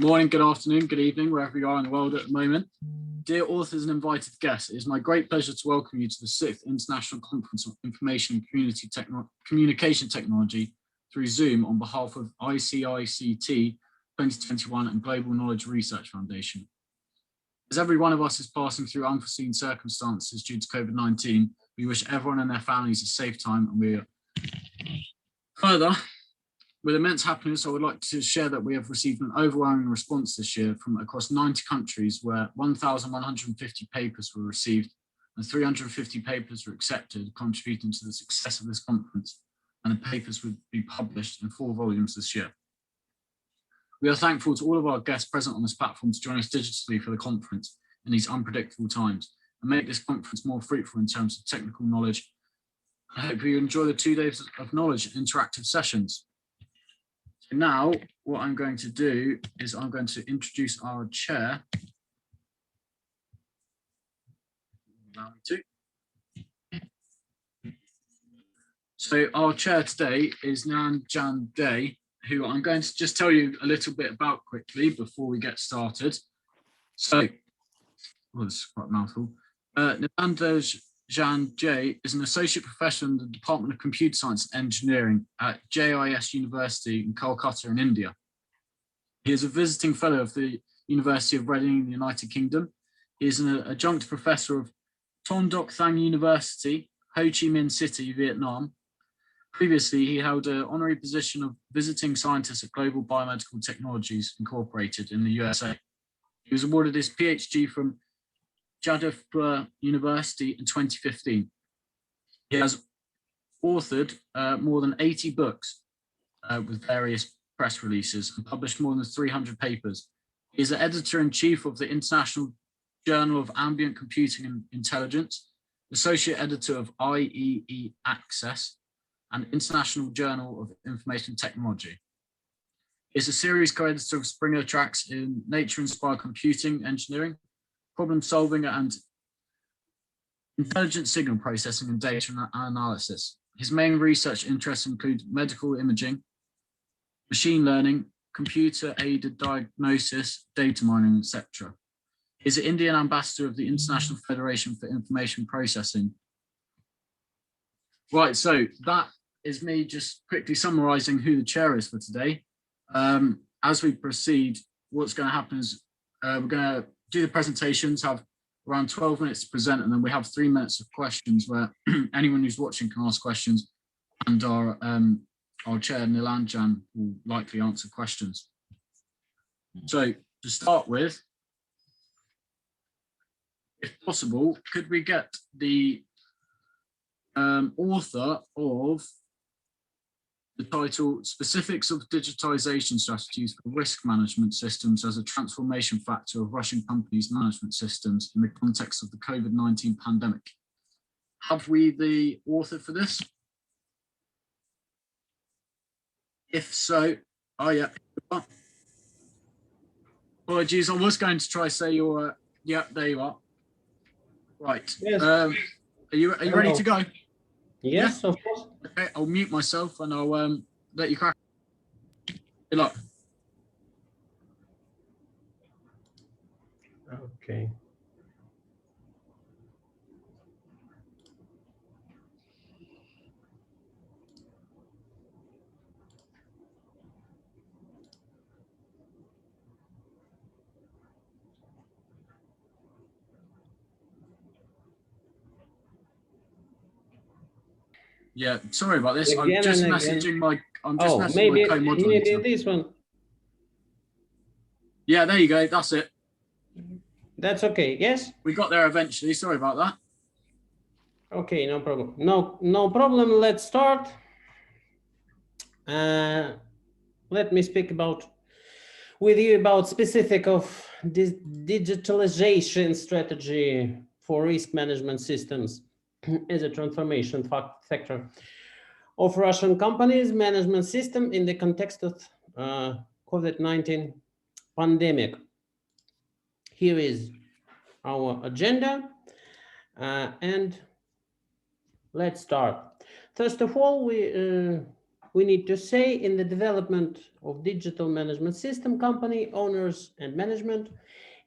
Good morning, good afternoon, good evening, wherever you are in the world at the moment. Dear authors and invited guests, it is my great pleasure to welcome you to the 6th International Conference on Information and Communication Technology through Zoom on behalf of ICICT 2021 and Global Knowledge Research Foundation. As every one of us is passing through unforeseen circumstances due to COVID-19, we wish everyone and their families a safe time, and we are further. With immense happiness, I would like to share that we have received an overwhelming response this year from across 90 countries, where 1,150 papers were received and 350 papers were accepted, contributing to the success of this conference, and the papers would be published in 4 volumes this year. We are thankful to all of our guests present on this platform to join us digitally for the conference in these unpredictable times and make this conference more fruitful in terms of technical knowledge. I hope you enjoy the 2 days of knowledge interactive sessions. Now, what I'm going to do is I'm going to introduce our chair. Allow me to. So our chair today is Nanjan Day, who I'm going to just tell you a little bit about quickly before we get started. So, well, this is quite a mouthful. Nanjan Jay is an associate professor in the Department of Computer Science and Engineering at JIS University in Kolkata in India. He is a visiting fellow of the University of Reading in the United Kingdom. He is an adjunct professor of Ton Doc Thang University, Ho Chi Minh City, Vietnam. Previously, he held an honorary position of visiting scientist at Global Biomedical Technologies Incorporated in the USA. He was awarded his PhD from Jadavpur University in 2015. He has authored more than 80 books with various press releases and published more than 300 papers. He is the editor-in-chief of the International Journal of Ambient Computing and Intelligence, associate editor of IEE Access, and International Journal of Information Technology. He is a series co-editor of Springer tracks in Nature-Inspired Computing Engineering, problem solving and intelligent signal processing and data analysis. His main research interests include medical imaging, machine learning, computer-aided diagnosis, data mining, etc. He is the Indian ambassador of the International Federation for Information Processing. Right, so that is me just quickly summarizing who the chair is for today. As we proceed, what's going to happen is we're going to do the presentations, have around 12 minutes to present, and then we have 3 minutes of questions where anyone who's watching can ask questions, and our chair, Nilanjan, will likely answer questions. So to start with, if possible, could we get the author of the title, Specifics of Digitization Strategies for Risk Management Systems as a Transformation Factor of Russian Companies' Management Systems in the Context of the COVID-19 Pandemic? Have we the author for this? If so, oh yeah. Apologies, I was going to try to say your, yeah, there you are. Right. Yes. Are you ready to go? Yes, yeah? Of course. Okay, I'll mute myself and I'll let you crack. Good luck. Okay. Yeah, sorry about this. I'm just messaging my co-moderator. Maybe this one. Yeah, there you go. That's it. That's okay. Yes. We got there eventually. Sorry about that. Okay, no problem. No problem. Let's start. Let me speak with you about specific of this digitalization strategy for risk management systems as a transformation factor of Russian companies' management system in the context of COVID-19 pandemic. Here is our agenda, and let's start. First of all, we we need to say in the development of digital management system, company owners and management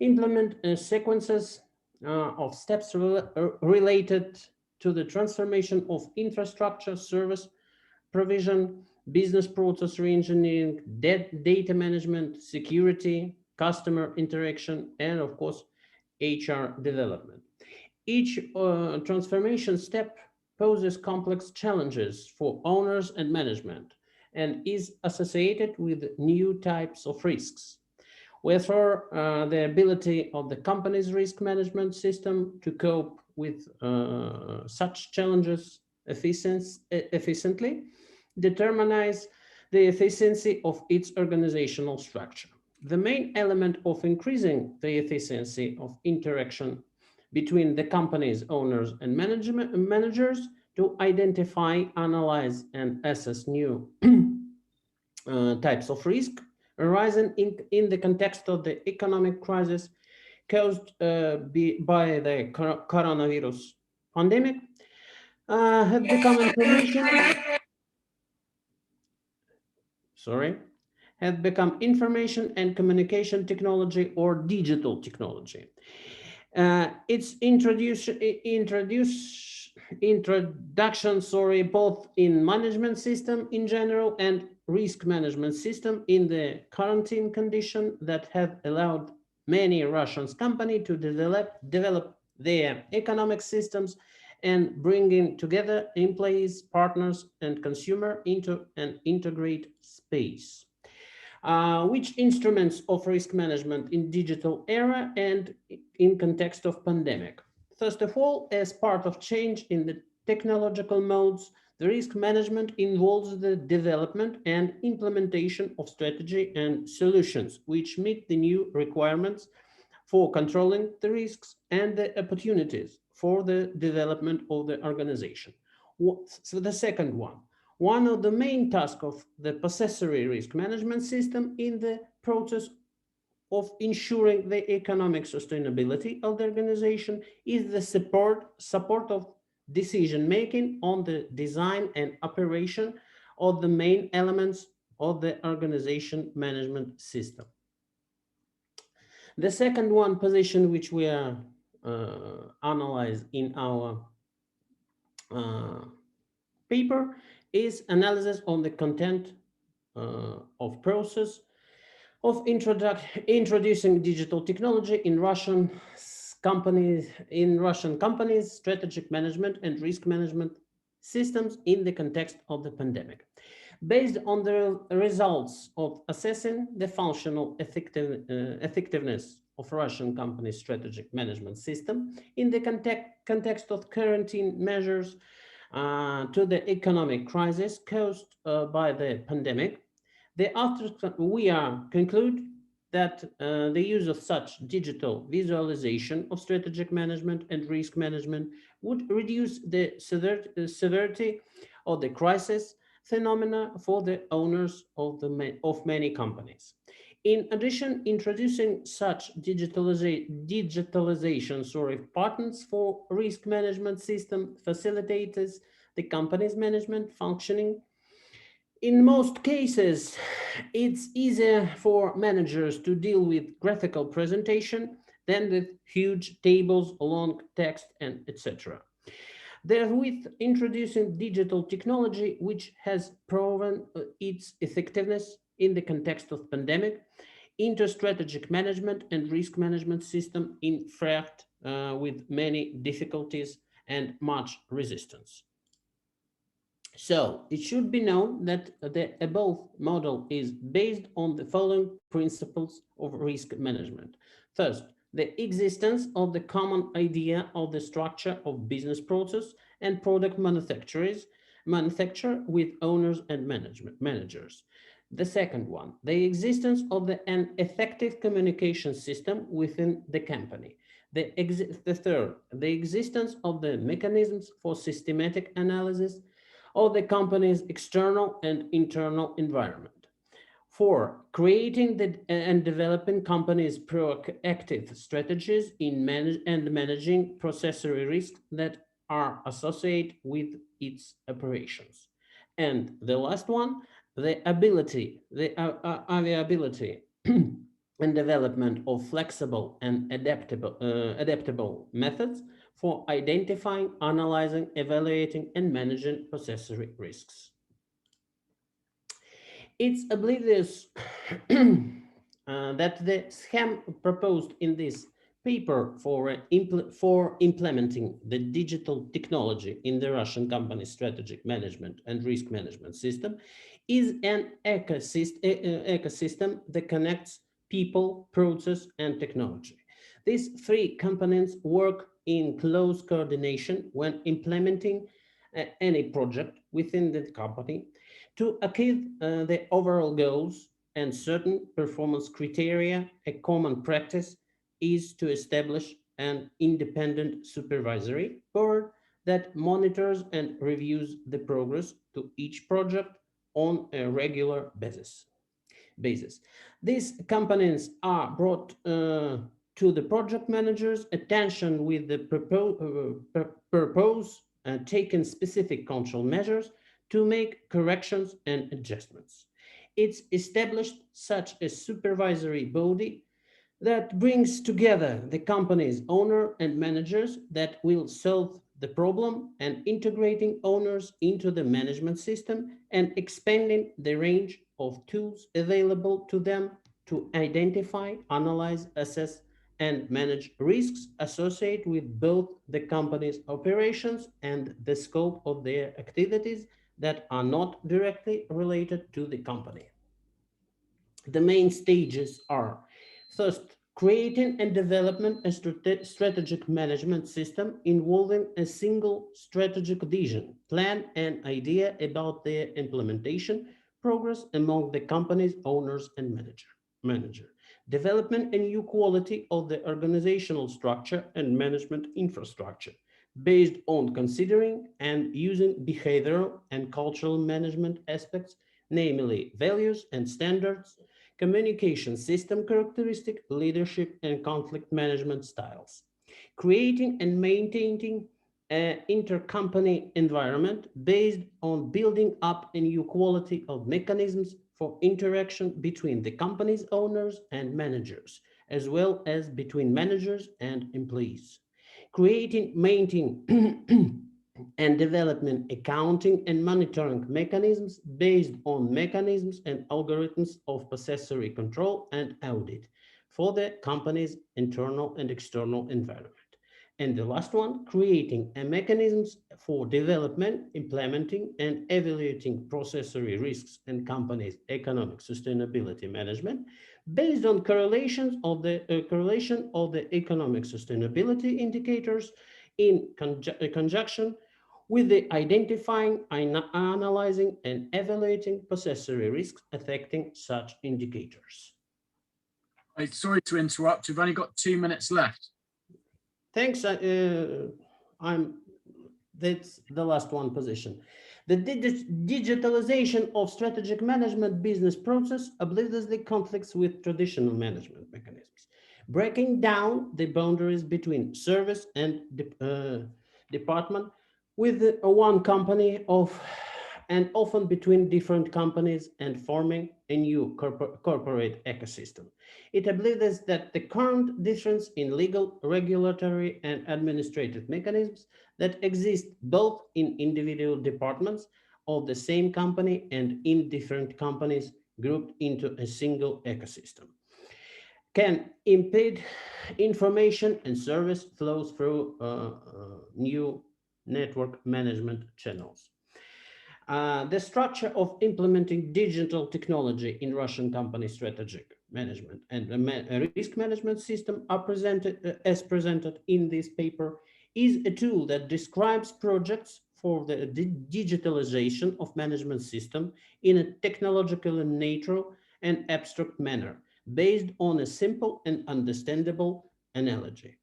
implement sequences of steps related to the transformation of infrastructure, service provision, business process reengineering, data management, security, customer interaction, and of course, HR development. Each transformation step poses complex challenges for owners and management and is associated with new types of risks. Whether the ability of the company's risk management system to cope with such challenges efficiently determines the efficiency of its organizational structure. The main element of increasing the efficiency of interaction between the company's owners and managers to identify, analyze, and assess new types of risk arising in the context of the economic crisis caused by the coronavirus pandemic have become information and communication technology or digital technology. Its introduction, both in management system in general and risk management system in the quarantine condition that have allowed many Russian companies to develop their economic systems and bringing together employees, partners, and consumer into an integrated space. Which instruments of risk management in digital era and in context of pandemic? First of all, as part of change in the technological modes, the risk management involves the development and implementation of strategy and solutions which meet the new requirements for controlling the risks and the opportunities for the development of the organization. So the second one of the main tasks of the possessory risk management system in the process of ensuring the economic sustainability of the organization is the support of decision-making on the design and operation of the main elements of the organization management system. The second position which we are analyzed in our paper is analysis on the content of process of introducing digital technology in Russian companies, strategic management and risk management systems in the context of the pandemic. Based on the results of assessing the functional effectiveness of Russian companies' strategic management system in the context of quarantine measures to the economic crisis caused by the pandemic, we conclude that the use of such digital visualization of strategic management and risk management would reduce the severity of the crisis phenomena for the owners of many companies. In addition, introducing such digitalization patterns for risk management system facilitates the company's management functioning. In most cases, it's easier for managers to deal with graphical presentation than with huge tables, long text, and etc. Therewith, introducing digital technology, which has proven its effectiveness in the context of pandemic, into strategic management and risk management system in fact with many difficulties and much resistance. So it should be known that the above model is based on the following principles of risk management. First, the existence of the common idea of the structure of business process and product manufacture with owners and managers. The second one, the existence of an effective communication system within the company. The third, the existence of the mechanisms for systematic analysis of the company's external and internal environment. 4, creating and developing companies' proactive strategies in managing processory risks that are associated with its operations. And the last one, the availability and development of flexible and adaptable methods for identifying, analyzing, evaluating, and managing processory risks. It's oblivious that the scheme proposed in this paper for implementing the digital technology in the Russian company's strategic management and risk management system is an ecosystem that connects people, process, and technology. These three components work in close coordination when implementing any project within the company to achieve the overall goals and certain performance criteria. A common practice is to establish an independent supervisory board that monitors and reviews the progress to each project on a regular basis. These components are brought to the project manager's attention with the purpose taken specific control measures to make corrections and adjustments. It's established such a supervisory body that brings together the company's owner and managers that will solve the problem and integrating owners into the management system and expanding the range of tools available to them to identify, analyze, assess, and manage risks associated with both the company's operations and the scope of their activities that are not directly related to the company. The main stages are first, creating and development a strategic management system involving a single strategic vision, plan, and idea about their implementation progress among the company's owners and manager. Development and new quality of the organizational structure and management infrastructure based on considering and using behavioral and cultural management aspects, namely values and standards, communication system characteristic, leadership and conflict management styles, creating and maintaining an intercompany environment based on building up a new quality of mechanisms for interaction between the company's owners and managers, as well as between managers and employees, creating, maintaining, and development accounting and monitoring mechanisms based on mechanisms and algorithms of possessory control and audit for the company's internal and external environment. And the last one, creating a mechanisms for development, implementing, and evaluating processory risks and company's economic sustainability management based on correlation of the economic sustainability indicators in conjunction with the identifying, analyzing, and evaluating possessory risks affecting such indicators. Sorry to interrupt. We've only got 2 minutes left. Thanks. That's the last one position. The digitalization of strategic management business process obliterates conflicts with traditional management mechanisms, breaking down the boundaries between service and department with one company and often between different companies and forming a new corporate ecosystem. It obliviates that the current difference in legal, regulatory, and administrative mechanisms that exist both in individual departments of the same company and in different companies grouped into a single ecosystem can impede information and service flows through new network management channels. The structure of implementing digital technology in Russian company strategic management and risk management system are presented as presented in this paper is a tool that describes projects for the digitalization of management system in a technologically neutral and abstract manner based on a simple and understandable analogy.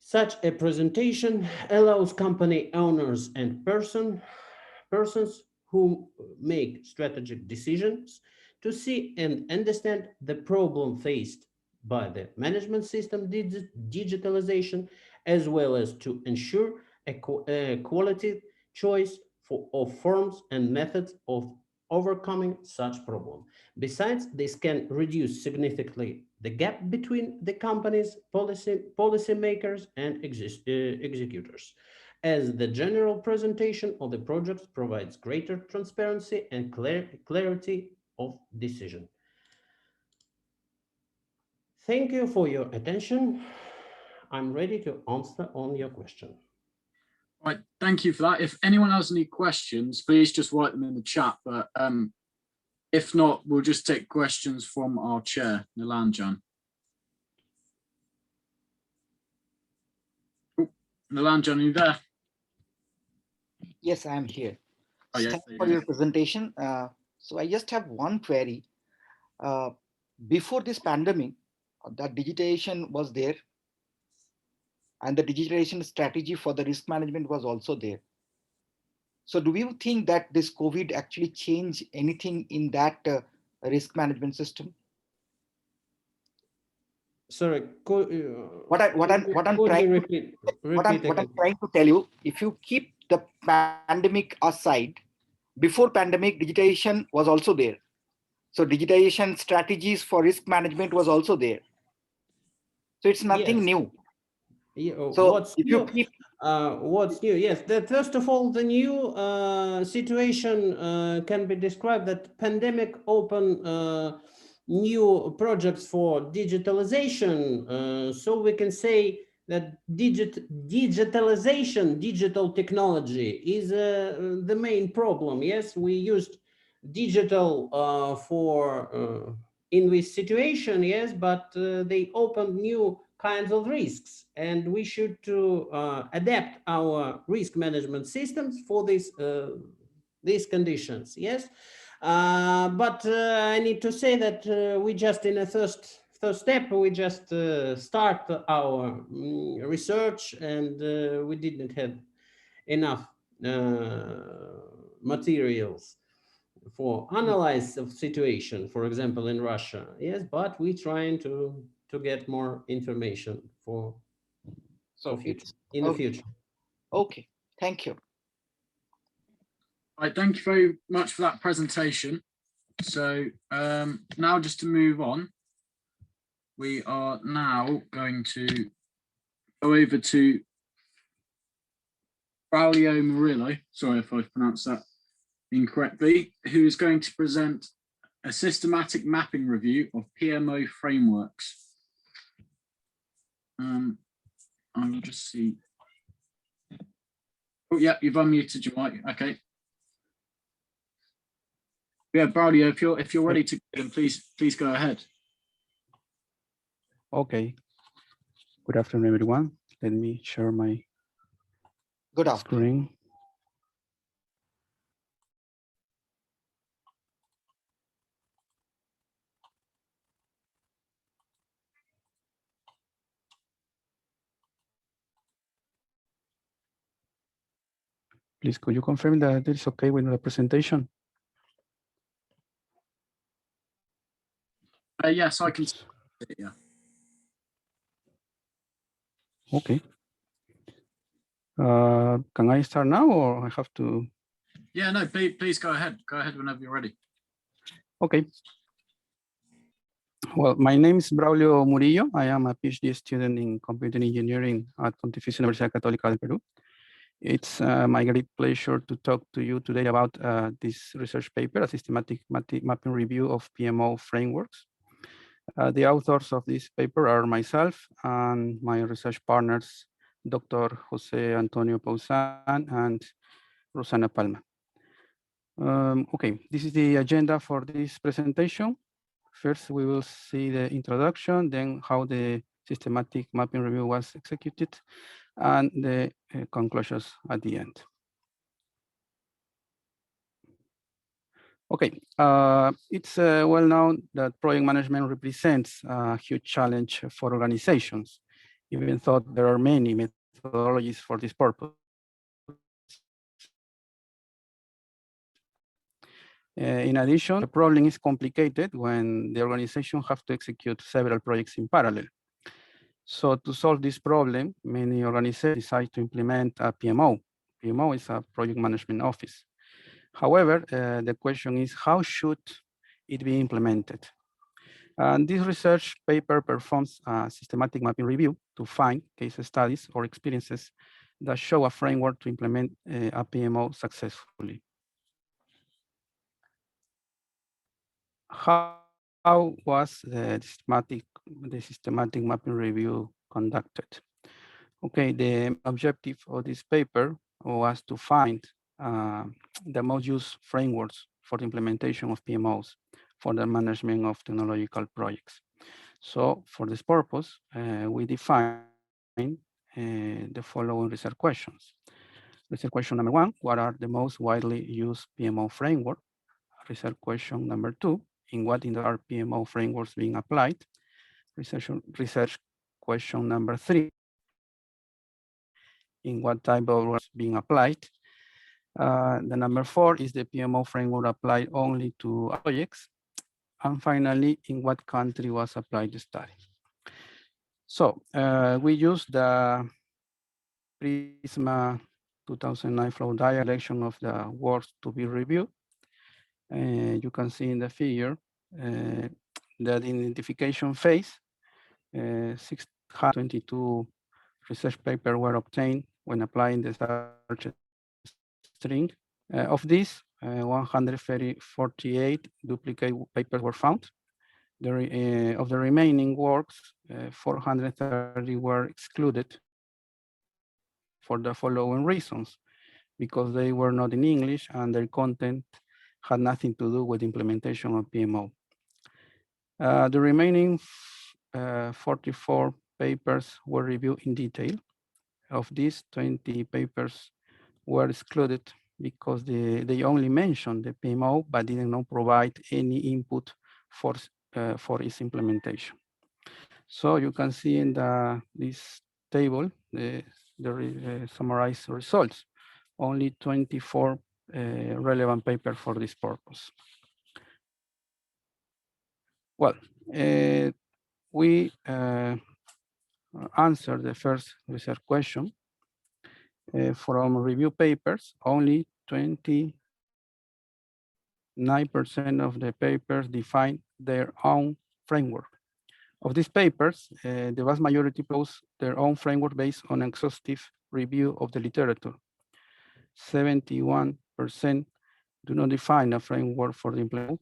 Such a presentation allows company owners and persons who make strategic decisions to see and understand the problem faced by the management system digitalization, as well as to ensure a quality choice of forms and methods of overcoming such problem. Besides, this can reduce significantly the gap between the company's policymakers and executors, as the general presentation of the projects provides greater transparency and clarity of decision. Thank you for your attention. I'm ready to answer on your question. Right, thank you for that. If anyone has any questions, please just write them in the chat. But if not, we'll just take questions from our chair, Nilanjan. Oh, Nilanjan, are you there? Yes, I'm here. Oh, yeah, Thanks for your presentation. So I just have one query. Before this pandemic, the digitization was there, and the digitization strategy for the risk management was also there. So do you think that this COVID actually changed anything in that risk management system? Sorry, What I'm trying to tell you, if you keep the pandemic aside, before pandemic, digitization was also there. So digitization strategies for risk management was also there. So it's nothing new. Yeah, so what's if new? you keep What's new? Yes, first of all, the new situation can be described that pandemic opened new projects for digitalization. So we can say that digitalization, digital technology is the main problem. Yes, we used digital for in this situation, yes, but they opened new kinds of risks, and we should to adapt our risk management systems for these conditions. Yes, but I need to say that we just in a first step, we just start our research, and we didn't have enough materials for analyze of situation, for example, in Russia. Yes, but we're trying to get more information for future, in the future. Okay, thank you. All right, thank you very much for that presentation. So now just to move on, we are now going to go over to Braulio Murillo, sorry if I pronounced that incorrectly, who is going to present a systematic mapping review of PMO frameworks. I will just see. Oh, yeah, you've unmuted your mic. Okay. Yeah, Braulio, if you're ready to go, then please go ahead. Okay. Good afternoon, everyone. Let me share my screen. Please, could you confirm that it's okay with the presentation? Yes, I can see it, yeah. Okay. Can I start now, or I have to? Yeah, no, please go ahead. Go ahead whenever you're ready. Okay. Well, my name is Braulio Murillo. I am a PhD student in computer engineering at Pontificia Universidad Católica del Perú. It's my great pleasure to talk to you today about this research paper, a systematic mapping review of PMO frameworks. The authors of this paper are myself and my research partners, Dr. Jose Antonio Pausan and Rosana Palma. Okay, this is the agenda for this presentation. First, we will see the introduction, then how the systematic mapping review was executed, and the conclusions at the end. Okay, it's well known that project management represents a huge challenge for organizations, even though there are many methodologies for this purpose. In addition, the problem is complicated when the organization has to execute several projects in parallel. So to solve this problem, many organizations decide to implement a PMO. PMO is a project management office. However, the question is, how should it be implemented? And this research paper performs a systematic mapping review to find case studies or experiences that show a framework to implement a PMO successfully. How was the systematic mapping review conducted? Okay, the objective of this paper was to find the most used frameworks for the implementation of PMOs for the management of technological projects. So for this purpose, we define the following research questions. Research question number 1, what are the most widely used PMO framework? Research question number 2, in what are PMO frameworks being applied? Research question number 3, in what type of work being applied? The number 4 is the PMO framework applied only to projects. And finally, in what country was applied the study? So we use the PRISMA 2009 flow diagram of the works to be reviewed. You can see in the figure that in the identification phase, 622 research papers were obtained when applying the search string. Of these, 148 duplicate papers were found. Of the remaining works, 430 were excluded for the following reasons, because they were not in English and their content had nothing to do with implementation of PMO. The remaining 44 papers were reviewed in detail. Of these, 20 papers were excluded because they only mentioned the PMO but did not provide any input for its implementation. So you can see in this table the summarized results. Only 24 relevant papers for this purpose. Well, we answered the first research question. From review papers, only 29% of the papers define their own framework. Of these papers, the vast majority propose their own framework based on exhaustive review of the literature. 71% do not define a framework for the implementation.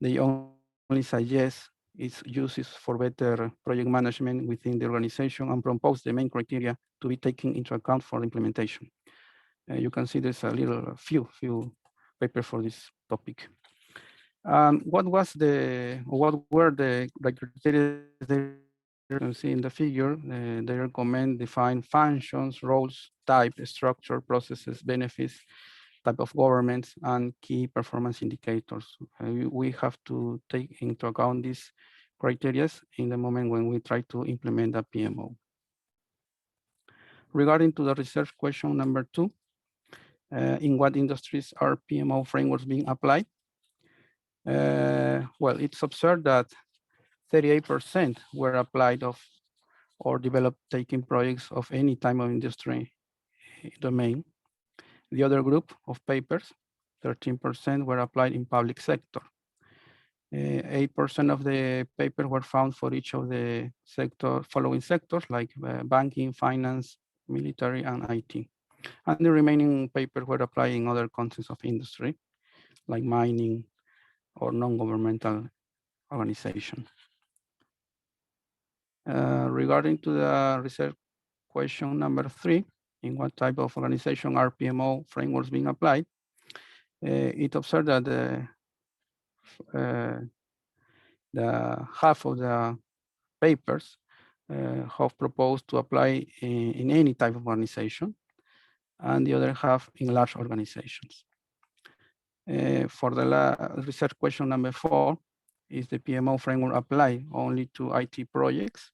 They only suggest its uses for better project management within the organization and propose the main criteria to be taken into account for implementation. You can see there's a few papers for this topic. What were the criteria you can see in the figure? They recommend define functions, roles, type, structure, processes, benefits, type of governments, and key performance indicators. We have to take into account these criteria in the moment when we try to implement a PMO. Regarding to the research question number 2, in what industries are PMO frameworks being applied? Well, it's observed that 38% were applied or developed taking projects of any type of industry domain. The other group of papers, 13% were applied in public sector. 8% of the papers were found for each of the following sectors like banking, finance, military, and IT. And the remaining papers were applied in other contexts of industry, like mining or non-governmental organization. Regarding to the research question number 3, in what type of organization are PMO frameworks being applied? It observed that the half of the papers have proposed to apply in any type of organization, and the other half in large organizations. For the research question number 4, is the PMO framework applied only to IT projects?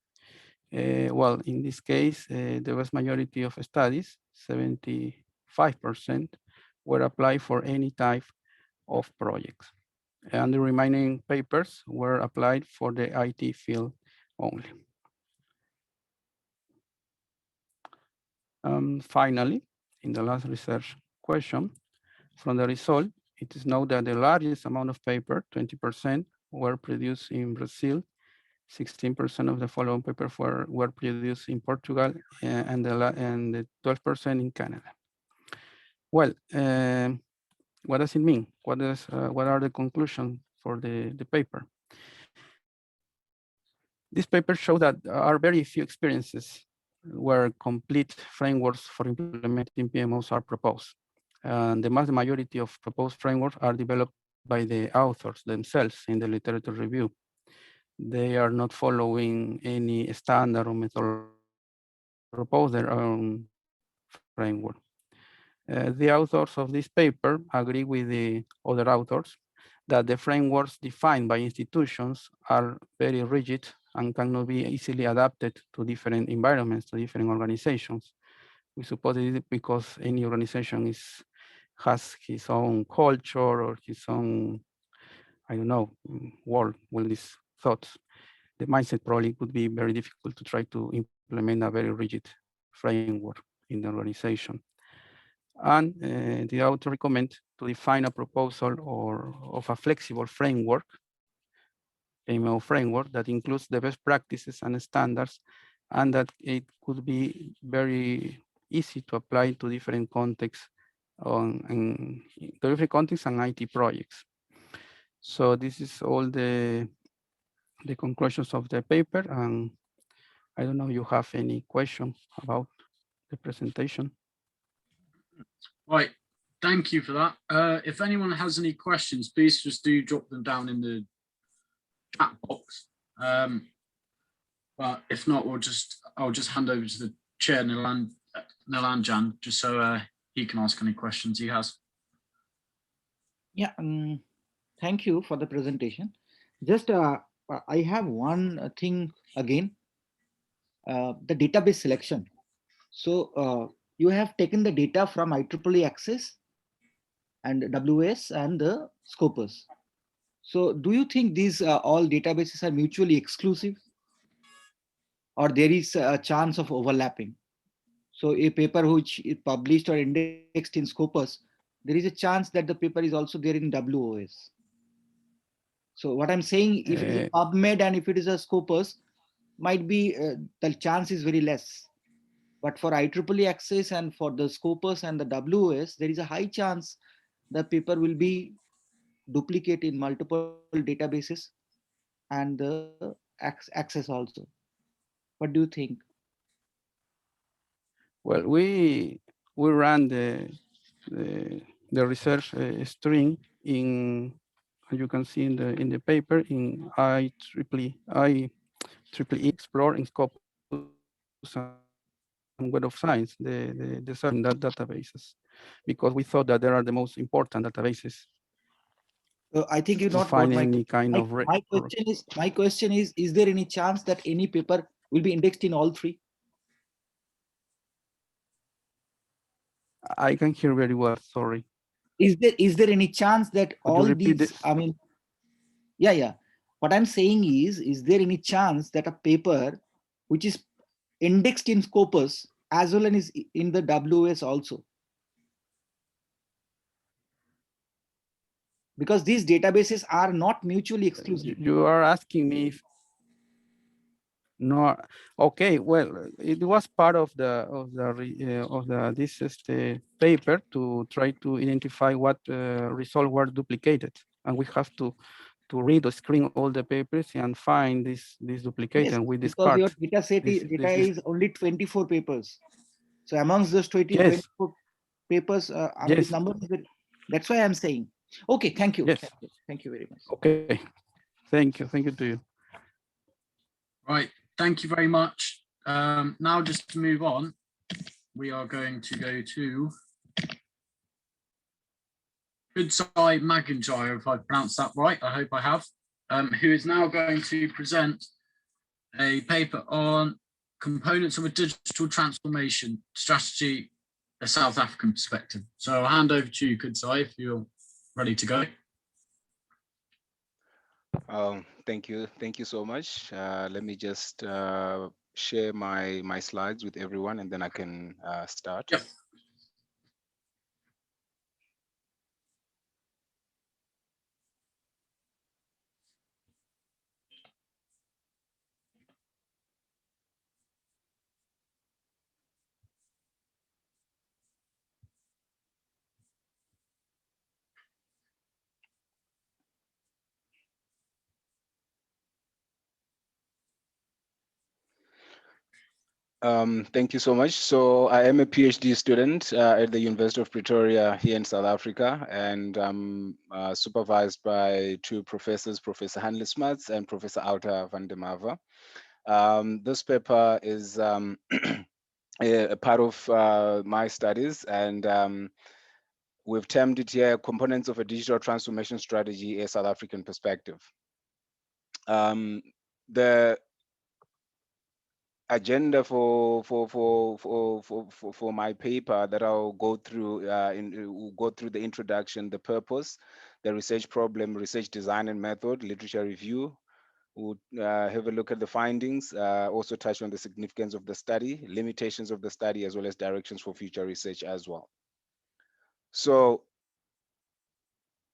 Well, in this case, the vast majority of studies, 75%, were applied for any type of projects. And the remaining papers were applied for the IT field only. Finally, in the last research question. From the result, it is known that the largest amount of paper, 20%, were produced in Brazil, 16% of the following papers were produced in Portugal, and the 12% in Canada. Well, what does it mean? What are the conclusions for the paper? This paper shows that there are very few experiences where complete frameworks for implementing PMOs are proposed. And the majority of proposed frameworks are developed by the authors themselves in the literature review. They are not following any standard or methodology, propose their own framework. The authors of this paper agree with the other authors that the frameworks defined by institutions are very rigid and cannot be easily adapted to different environments, to different organizations. We suppose it is because any organization has his own culture or his own, I don't know, world with these thoughts. The mindset probably could be very difficult to try to implement a very rigid framework in the organization. And the author recommend to define a proposal of a flexible framework, PMO framework, that includes the best practices and standards, and that it could be very easy to apply to different contexts and IT projects. So this is all the conclusions of the paper, and I don't know if you have any question about the presentation. Right, thank you for that. If anyone has any questions, please just do drop them down in the chat box. But if not, I'll just hand over to the chair, Nilanjan, just so he can ask any questions he has. Yeah, thank you for the presentation. Just I have one thing again, the database selection. So you have taken the data from IEEE Access and WS and the Scopus. So do you think these all databases are mutually exclusive, or there is a chance of overlapping? So a paper which is published or indexed in Scopus, there is a chance that the paper is also there in WOS. So what I'm saying, if it is a PubMed and if it is a Scopus, might be the chance is very less. But for IEEE Access and for the Scopus and the WOS, there is a high chance the paper will be duplicate in multiple databases and the access also. What do you think? Well, we ran the research string in, as you can see in the paper, in IEEE Explore, in Scopus, and Web of Science, the search in that databases, because we thought that they are the most important databases. I think you not find got any kind of my question is there any chance that any paper will be indexed in all three? I can hear very well, sorry. Is there any chance that Could all you repeat these, this? I mean, yeah. What I'm saying is there any chance that a paper which is indexed in Scopus as well as in the WS also? Because these databases are not mutually exclusive. You are asking me if, no, okay, well, it was part of this paper to try to identify what results were duplicated, and we have to read or screen all the papers and find this duplicate, Yes, and we because discard. your data set is only 24 papers. So amongst those 24 papers, Yes. number, that's why I'm saying. Okay, thank you. Yes. Thank you very much. Okay, thank you to you. Right, thank you very much. Now just to move on, we are going to go to Digitise Maginjai, if I pronounced that right, I hope I have, who is now going to present a paper on components of a digital transformation strategy, a South African perspective. So I'll hand over to you, Digitise, if you're ready to go. Thank you so much. Let me just share my slides with everyone, and then I can start. Yep. Thank you so much. So I am a PhD student at the University of Pretoria here in South Africa, and I'm supervised by two professors, Professor Hanley Smuts and Professor Outa van der Mava. This paper is a part of my studies, and we've termed it here Components of a Digital Transformation Strategy, a South African Perspective. The agenda for my paper that I'll go through we'll go through the introduction, the purpose, the research problem, research design and method, literature review. We'll have a look at the findings, also touch on the significance of the study, limitations of the study, as well as directions for future research as well. So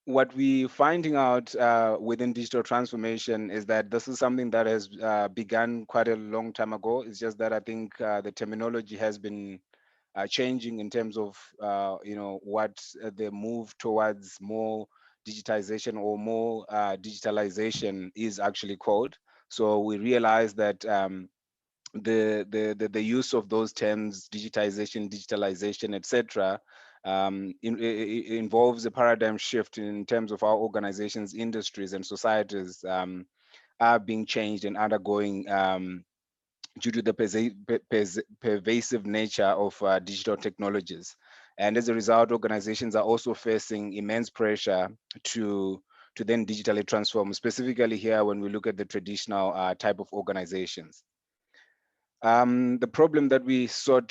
what we're finding out within digital transformation is that this is something that has begun quite a long time ago. It's just that I think the terminology has been changing in terms of what the move towards more digitization or more digitalization is actually called. So we realize that the use of those terms, digitization, digitalization, etc., involves a paradigm shift in terms of how organizations, industries, and societies are being changed and undergoing due to the pervasive nature of digital technologies. And as a result, organizations are also facing immense pressure to then digitally transform, specifically here when we look at the traditional type of organizations. The problem that we sought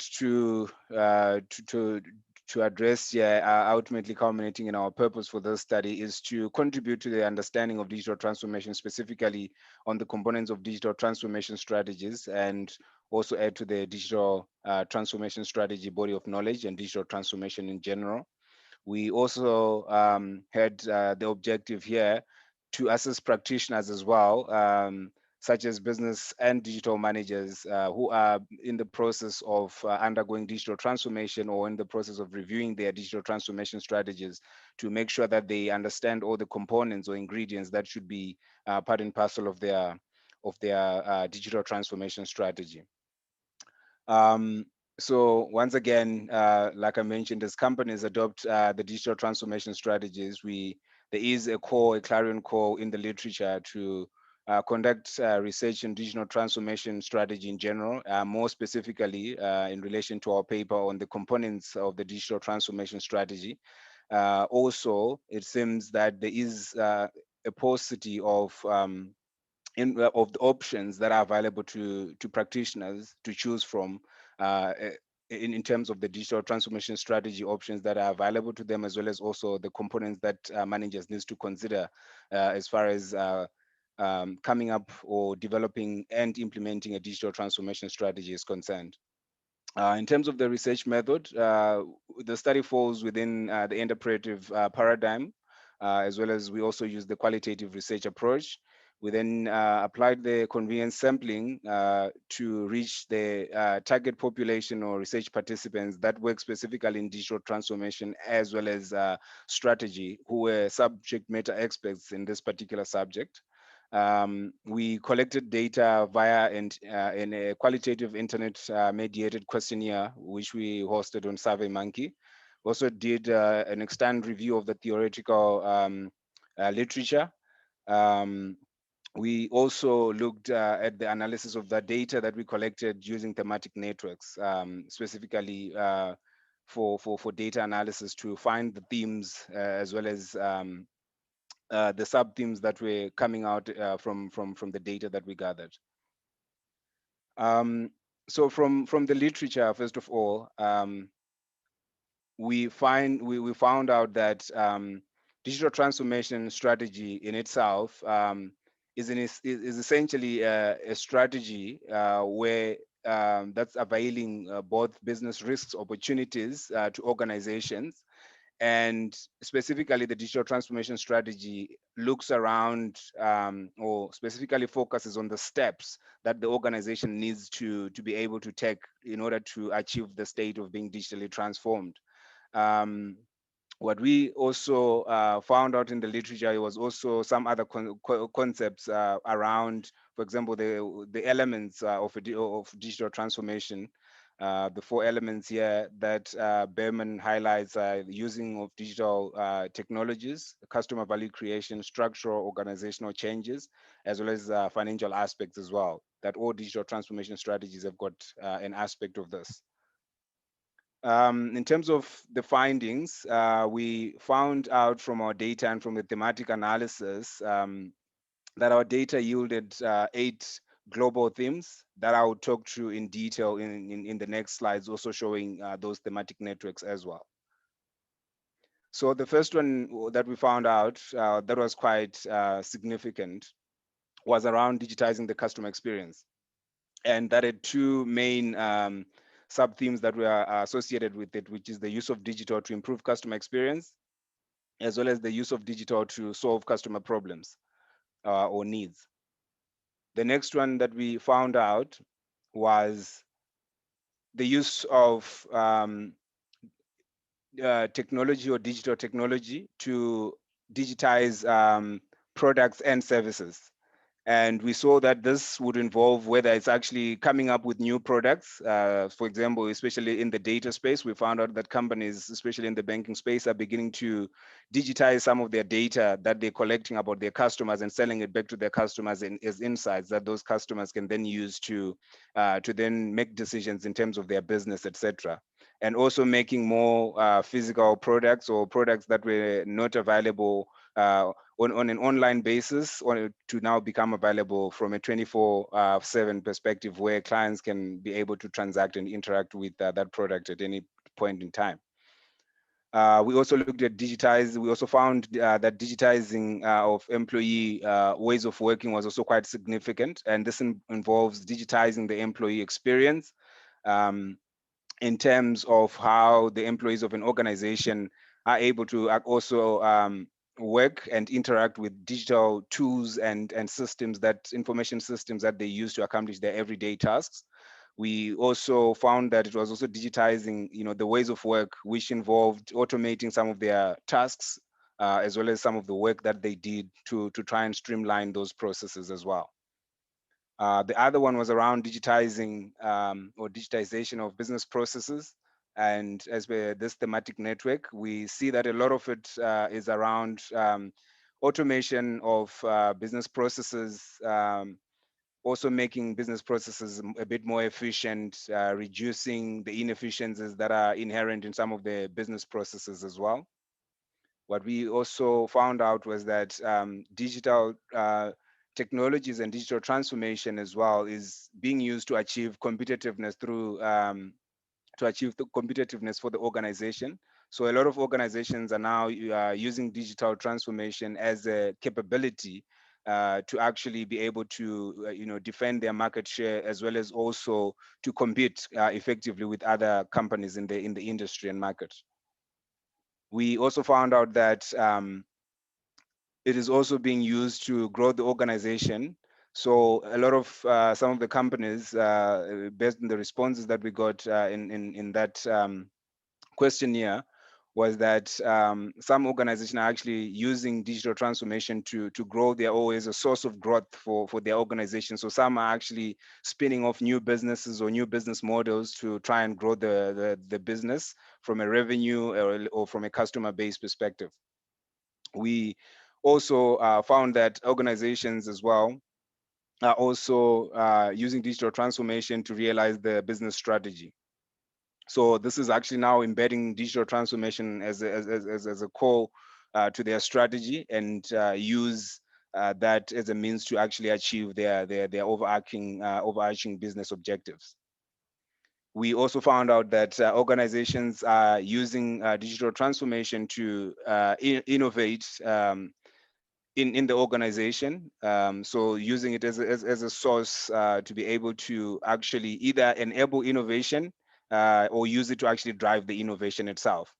to address here, ultimately culminating in our purpose for this study, is to contribute to the understanding of digital transformation, specifically on the components of digital transformation strategies, and also add to the digital transformation strategy body of knowledge and digital transformation in general. We also had the objective here to assist practitioners as well, such as business and digital managers who are in the process of undergoing digital transformation or in the process of reviewing their digital transformation strategies, to make sure that they understand all the components or ingredients that should be part and parcel of their digital transformation strategy. So once again, like I mentioned, as companies adopt the digital transformation strategies, there is a clarion call in the literature to conduct research in digital transformation strategy in general, more specifically in relation to our paper on the components of the digital transformation strategy. Also, it seems that there is a paucity of of the options that are available to practitioners to choose from in terms of the digital transformation strategy options that are available to them, as well as also the components that managers need to consider as far as coming up or developing and implementing a digital transformation strategy is concerned. In terms of the research method, the study falls within the interpretive paradigm, as well as we also use the qualitative research approach. We then applied the convenience sampling to reach the target population or research participants that work specifically in digital transformation, as well as strategy, who were subject matter experts in this particular subject. We collected data via in a qualitative internet mediated questionnaire, which we hosted on SurveyMonkey. We also did an extended review of the theoretical literature. We also looked at the analysis of the data that we collected using thematic networks, specifically for data analysis to find the themes as well as the sub-themes that were coming out from the data that we gathered. So from the literature, first of all, we found out that digital transformation strategy in itself is essentially a strategy where that's availing both business risks, opportunities to organizations. And specifically, the digital transformation strategy looks around or specifically focuses on the steps that the organization needs to be able to take in order to achieve the state of being digitally transformed. What we also found out in the literature was also some other concepts around, for example, the elements of digital transformation. The 4 elements here that Berman highlights are using of digital technologies, customer value creation, structural organizational changes, as well as financial aspects as well, that all digital transformation strategies have got an aspect of this. In terms of the findings, we found out from our data and from the thematic analysis that our data yielded 8 global themes that I will talk through in detail in the next slides, also showing those thematic networks as well. So the first one that we found out that was quite significant was around digitizing the customer experience. And that had 2 main sub-themes that were associated with it, which is the use of digital to improve customer experience, as well as the use of digital to solve customer problems or needs. The next one that we found out was the use of technology or digital technology to digitize products and services. And we saw that this would involve whether it's actually coming up with new products. For example, especially in the data space, we found out that companies, especially in the banking space, are beginning to digitize some of their data that they're collecting about their customers and selling it back to their customers as insights that those customers can then use to then make decisions in terms of their business, etc. And also making more physical products or products that were not available on an online basis to now become available from a 24/7 perspective, where clients can be able to transact and interact with that product at any point in time. We also looked at Digitise. We also found that digitizing of employee ways of working was also quite significant. And this involves digitizing the employee experience in terms of how the employees of an organization are able to also work and interact with digital tools and systems, information systems that they use to accomplish their everyday tasks. We also found that it was also digitizing, the ways of work, which involved automating some of their tasks, as well as some of the work that they did to try and streamline those processes as well. The other one was around digitizing or digitization of business processes. And as per this thematic network, we see that a lot of it is around automation of business processes, also making business processes a bit more efficient, reducing the inefficiencies that are inherent in some of the business processes as well. What we also found out was that digital technologies and digital transformation as well is being used to achieve competitiveness through to achieve the competitiveness for the organization. So a lot of organizations are now using digital transformation as a capability to actually be able to defend their market share, as well as also to compete effectively with other companies in the industry and market. We also found out that it is also being used to grow the organization. So a lot of some of the companies, based on the responses that we got in that questionnaire, was that some organizations are actually using digital transformation to grow their as a source of growth for their organization. So some are actually spinning off new businesses or new business models to try and grow the business from a revenue or from a customer base perspective. We also found that organizations as well are also using digital transformation to realize the business strategy. So this is actually now embedding digital transformation as a core to their strategy, and use that as a means to actually achieve their overarching business objectives. We also found out that organizations are using digital transformation to innovate in the organization. So using it as a source to be able to actually either enable innovation or use it to actually drive the innovation itself.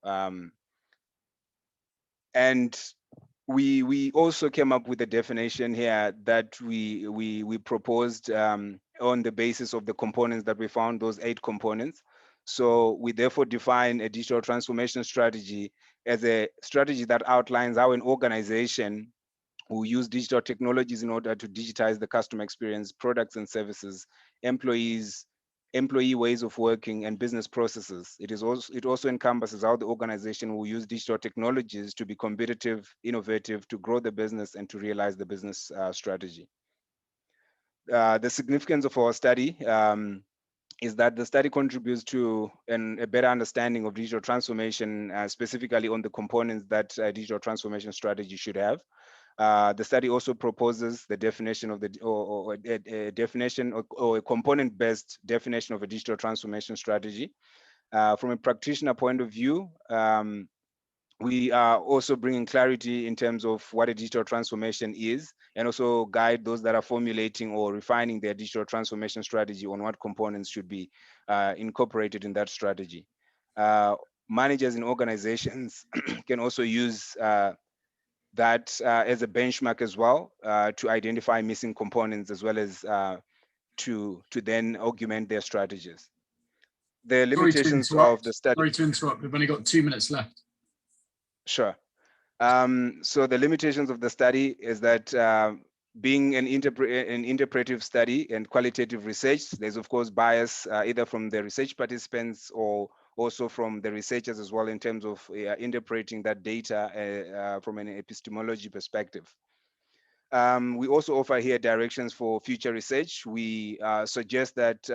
And we also came up with a definition here that we proposed on the basis of the components that we found, those 8 components. So we therefore define a digital transformation strategy as a strategy that outlines how an organization will use digital technologies in order to digitize the customer experience, products and services, employee ways of working, and business processes. It also encompasses how the organization will use digital technologies to be competitive, innovative, to grow the business, and to realize the business strategy. The significance of our study is that the study contributes to a better understanding of digital transformation, specifically on the components that a digital transformation strategy should have. The study also proposes the definition of a definition or a component-based definition of a digital transformation strategy. From a practitioner point of view, we are also bringing clarity in terms of what a digital transformation is, and also guide those that are formulating or refining their digital transformation strategy on what components should be incorporated in that strategy. Managers in organizations can also use that as a benchmark as well to identify missing components, as well as to then augment their strategies. The limitations of the study. Sorry to interrupt, we've only got 2 minutes left. Sure. So the limitations of the study is that being an interpretive study and qualitative research, there's of course bias either from the research participants or also from the researchers as well, in terms of interpreting that data from an epistemology perspective. We also offer here directions for future research. We suggest that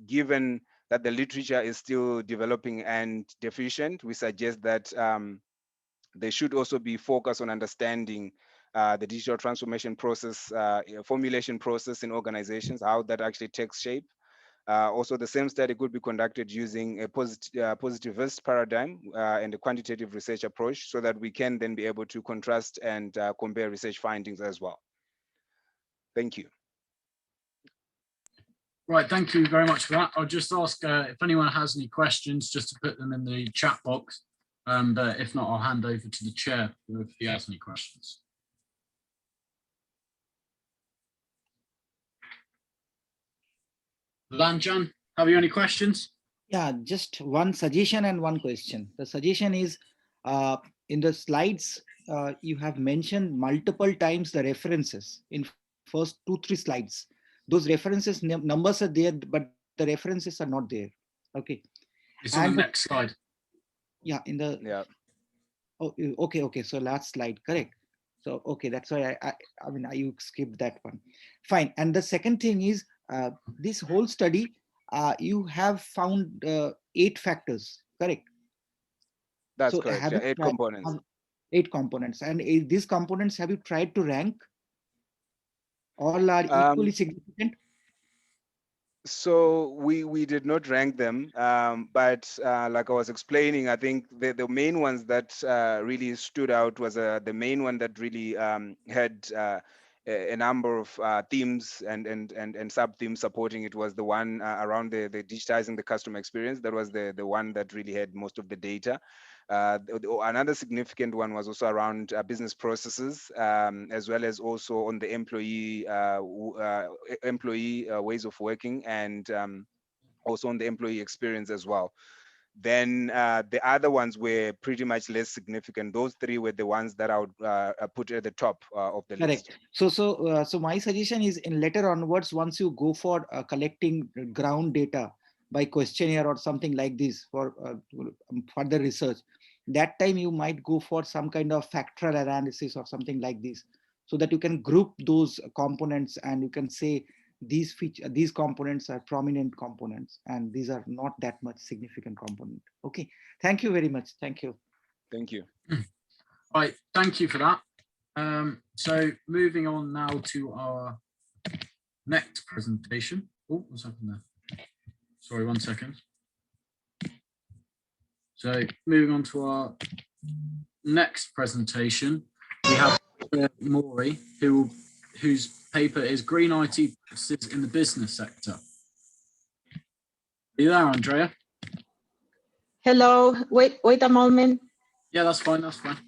given that the literature is still developing and deficient, we suggest that there should also be focus on understanding the digital transformation process, formulation process in organizations, how that actually takes shape. Also, the same study could be conducted using a positivist paradigm and a quantitative research approach, so that we can then be able to contrast and compare research findings as well. Thank you. Right, thank you very much for that. I'll just ask if anyone has any questions, just to put them in the chat box. But if not, I'll hand over to the chair if he has any questions. Lanjan, have you any questions? Yeah, just one suggestion and one question. The suggestion is in the slides, you have mentioned multiple times the references in first 2-3 slides. Those references numbers are there, but the references are not there. Okay. It's on the next slide. Yeah, in the Oh, okay. So last slide, correct. So okay, that's why I mean you skipped that one. Fine. And the second thing is this whole study, you have found 8 factors, correct? That's so correct. Yeah, 8 components. 8 components, and these components, have you tried to rank? All are equally significant? So we did not rank them, but like I was explaining, I think the main ones that really stood out was the main one that really had a number of themes and sub-themes supporting it was the one around the digitizing the customer experience. That was the one that really had most of the data. Another significant one was also around business processes, as well as also on the employee ways of working, and also on the employee experience as well. Then the other ones were pretty much less significant. Those 3 were the ones that I would put at the top of the list. So my suggestion is, in later onwards, once you go for collecting ground data by questionnaire or something like this for further research, that time you might go for some kind of factorial analysis or something like this, so that you can group those components and you can say these components are prominent components and these are not that much significant component. Okay, thank you very much. Thank you. Thank you. Right, thank you for that. So moving on now to our next presentation. Oh, what's happened there? Sorry, 1 second. So moving on to our next presentation, we have Maury, whose paper is Green IT Practices in the Business Sector. Are you there, Andrea? Hello, wait a moment. Yeah, that's fine, that's fine.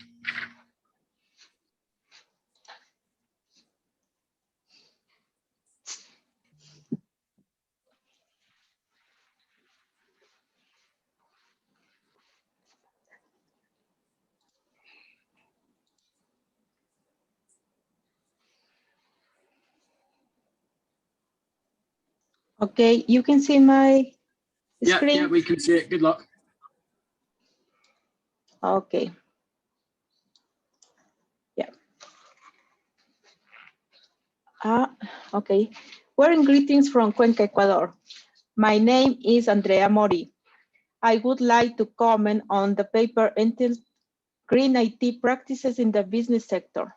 Okay, you can see my screen? Yeah, we can see it. Good luck. Okay. Yeah. Okay. Warm greetings from Cuenca, Ecuador. My name is Andrea Mori. I would like to comment on the paper entitled Green IT Practices in the Business Sector.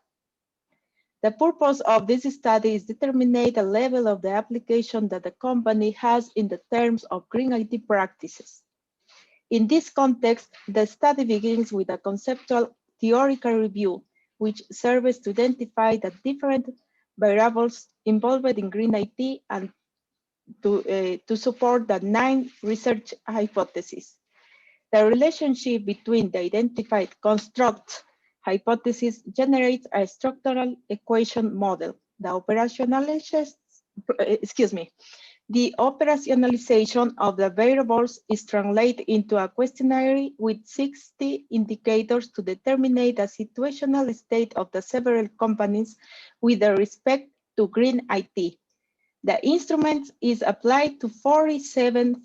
The purpose of this study is to determine the level of the application that the company has in the terms of green IT practices. In this context, the study begins with a conceptual theoretical review, which serves to identify the different variables involved in green IT and to support the 9 research hypotheses. The relationship between the identified constructs hypothesis generates a structural equation model. The operationalization of the variables is translated into a questionnaire with 60 indicators to determine the situational state of the several companies with respect to green IT. The instrument is applied to 47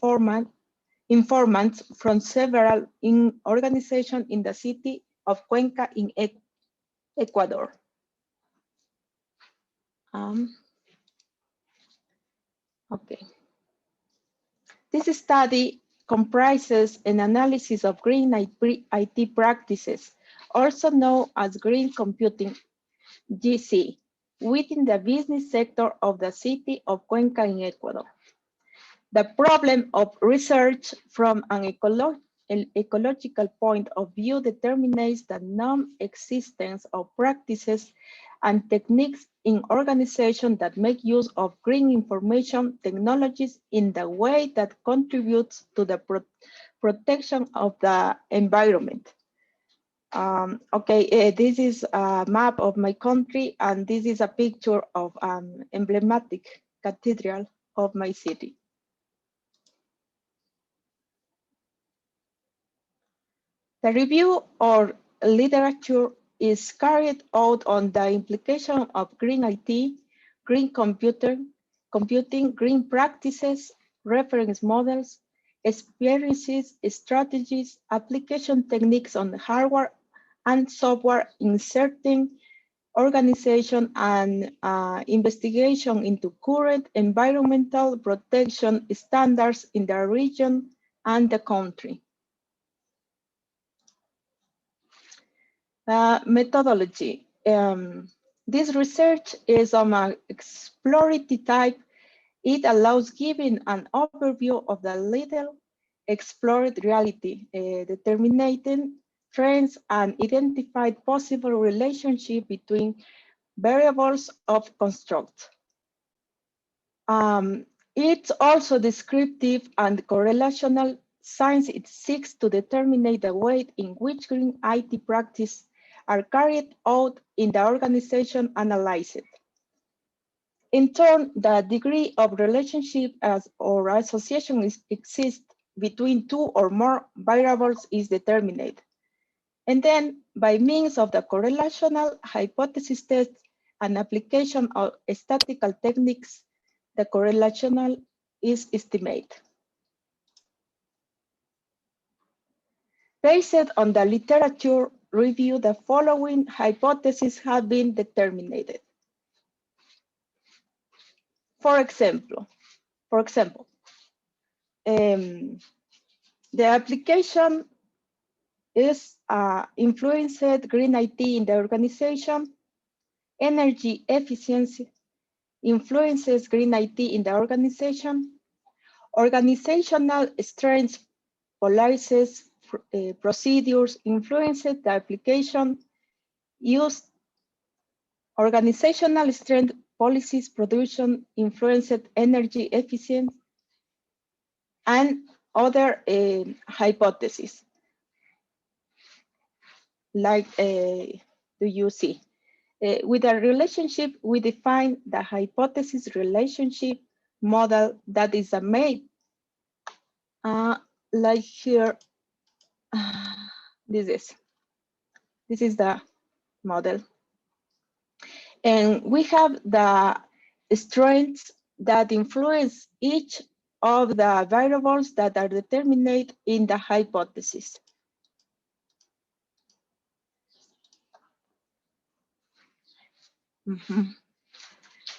informants from several organizations in the city of Cuenca in Ecuador. Okay. This study comprises an analysis of green IT practices, also known as green computing, GC, within the business sector of the city of Cuenca in Ecuador. The problem of research from an ecological point of view determines the non-existence of practices and techniques in organizations that make use of green information technologies in the way that contributes to the protection of the environment. This is a map of my country, and this is a picture of an emblematic cathedral of my city. The review or literature is carried out on the implication of green IT, green computing, green practices, reference models, experiences, strategies, application techniques on hardware and software in certain organization, and investigation into current environmental protection standards in the region and the country. Methodology. This research is of an exploratory type. It allows giving an overview of the little explored reality, determining trends and identified possible relationship between variables of construct. It's also descriptive and correlational science. It seeks to determine the way in which green IT practices are carried out in the organization analyzed. In turn, the degree of relationship or association exists between 2 or more variables is determined. And then, by means of the correlational hypothesis test and application of statistical techniques, the correlational is estimated. Based on the literature review, the following hypotheses have been determined. For example, the application is influenced green IT in the organization. Energy efficiency influences green IT in the organization. Organizational strengths, policies, procedures influence the application. Use organizational strength, policies, production influenced energy efficiency, and other hypotheses. Like, do you see? With a relationship, we define the hypothesis relationship model that is made. Like here, this is the model. And we have the strengths, that influence each of the variables that are determined in the hypothesis.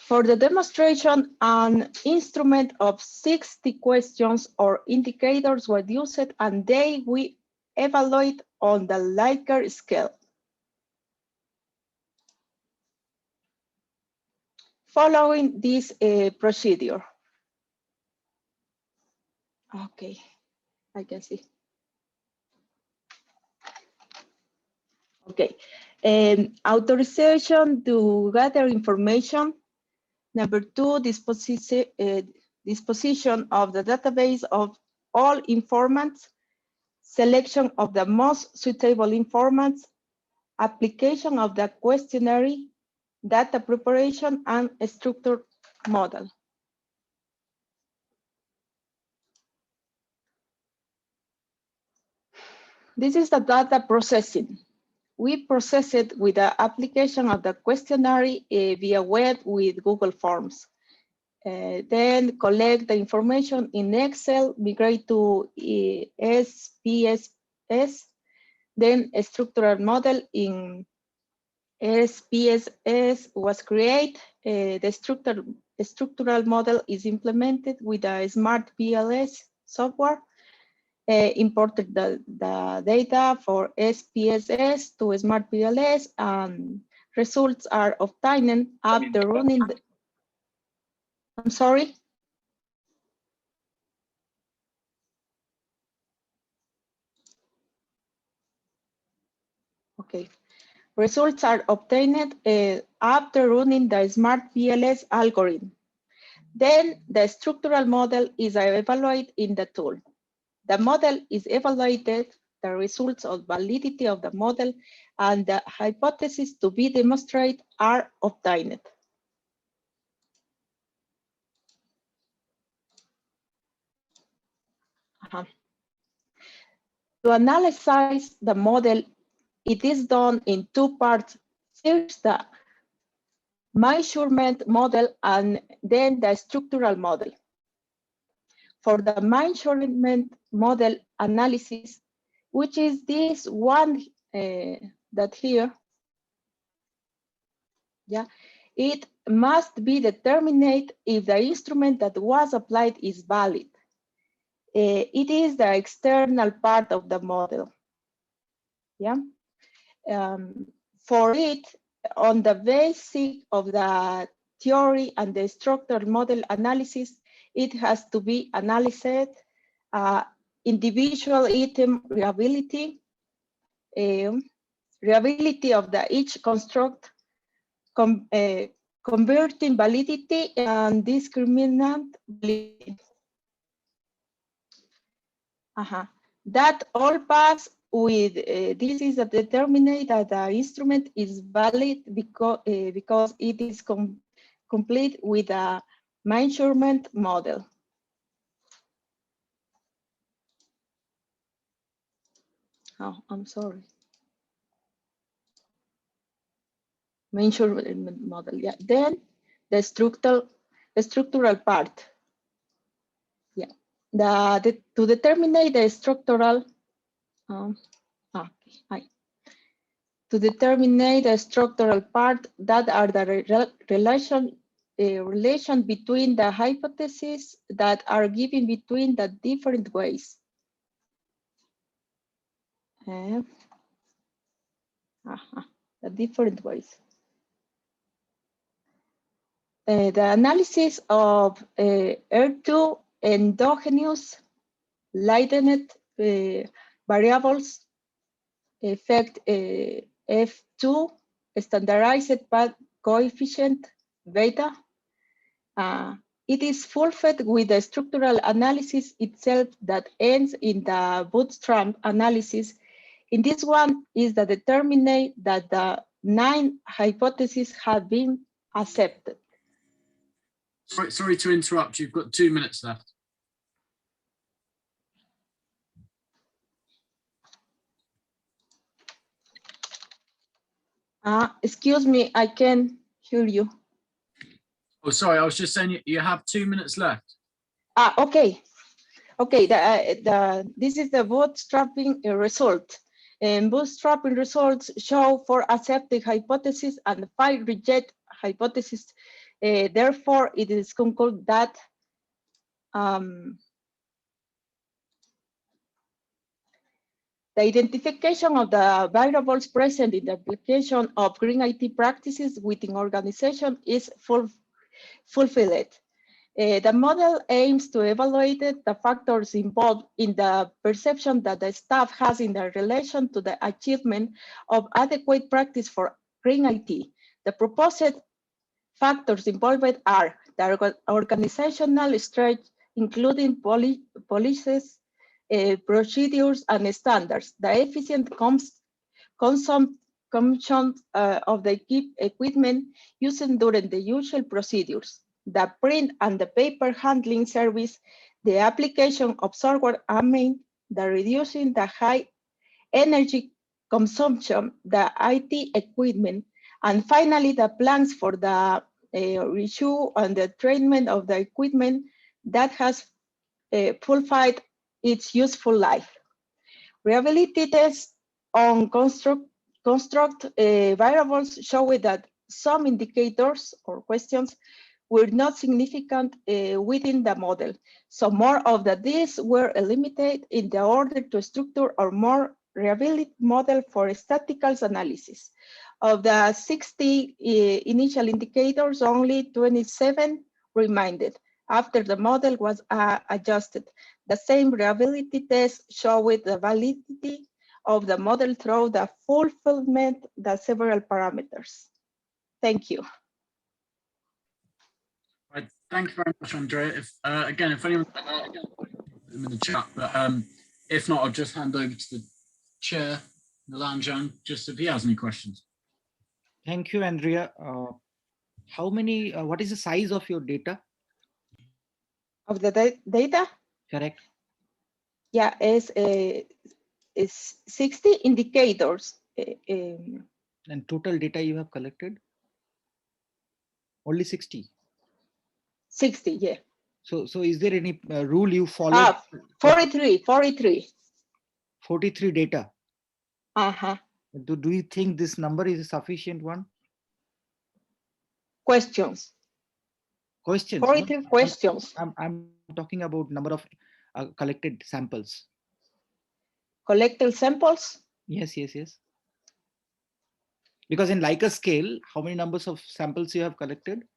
For the demonstration, an instrument of 60 questions or indicators were used, and they we evaluate on the Likert scale. Following this procedure. Okay, I can see. Okay, authorization to gather information. Number 2, disposition of the database of all informants, selection of the most suitable informants, application of the questionnaire, data preparation, and structure model. This is the data processing. We process it with the application of the questionnaire via web with Google Forms. Then collect the information in Excel, migrate to SPSS, then a structural model in SPSS was created. The structural model is implemented with a smart BLS software. Imported the data for SPSS to smart BLS, and results are obtained after running the, I'm sorry. Okay. Results are obtained after running the smart BLS algorithm. Then the structural model is evaluated in the tool. The model is evaluated, the results of validity of the model and the hypothesis to be demonstrated are obtained. To analyze the model, it is done in 2 parts. First, the measurement model and then the structural model. For the measurement model analysis, which is this one that here, yeah, it must be determined if the instrument that was applied is valid. It is the external part of the model. Yeah. For it, on the basis of the theory and the structural model analysis, it has to be analyzed individual item reliability, reliability of the each construct, converting validity and discriminant validity. That all pass with this is a determinant that the instrument is valid because it is complete with a measurement model. Oh, I'm sorry. Measurement model, yeah. Then the structural part. Yeah. To determine the structural to determine the structural part, that are the relation between the hypotheses that are given between the different ways. The different ways. The analysis of R2 endogenous latent variables affect F2 standardized path coefficient beta. It is fulfilled with the structural analysis itself that ends in the bootstrap analysis. In this one is the determinant that the 9 hypotheses have been accepted. Sorry to interrupt. You've got 2 minutes left. Excuse me, I can't hear you. Oh, sorry, I was just saying you have 2 minutes left. Okay. Okay, this is the bootstrapping result. And bootstrapping results show 4 accepted hypotheses and 5 reject hypotheses. Therefore, it is concluded that the identification of the variables present in the application of green IT practices within organization is fulfilled. The model aims to evaluate the factors involved in the perception that the staff has in the relation to the achievement of adequate practice for green IT. The proposed factors involved are the organizational structure, including policies, procedures, and standards, the efficient consumption of the equipment used during the usual procedures, the print and the paper handling service, the application of software aimed at reducing the high energy consumption, the IT equipment, and finally the plans for the reissue and the treatment of the equipment that has fulfilled its useful life. Reliability tests on construct variables show that some indicators or questions were not significant within the model. So more of these were eliminated in the order to structure a more reliability model for statistical analysis. Of the 60 initial indicators, only 27 remained after the model was adjusted. The same reliability test showed the validity of the model through the fulfillment of several parameters. Thank you. Right, thank you very much, Andrea. If again, if anyone in the chat, but if not, I'll just hand over to the chair, Nilanjan, just if he has any questions. Thank you, Andrea. How many, what is the size of your data? Of the data? Correct. Yeah, it's 60 indicators. And total data you have collected? Only 60. 60, yeah. So is there any rule you follow? 43. 43 data. Uh-huh. Do you think this number is a sufficient one? Questions. Questions. 43 questions. I'm talking about number of collected samples. Collected samples? Yes. Because in Likert scale, how many numbers of samples you have collected?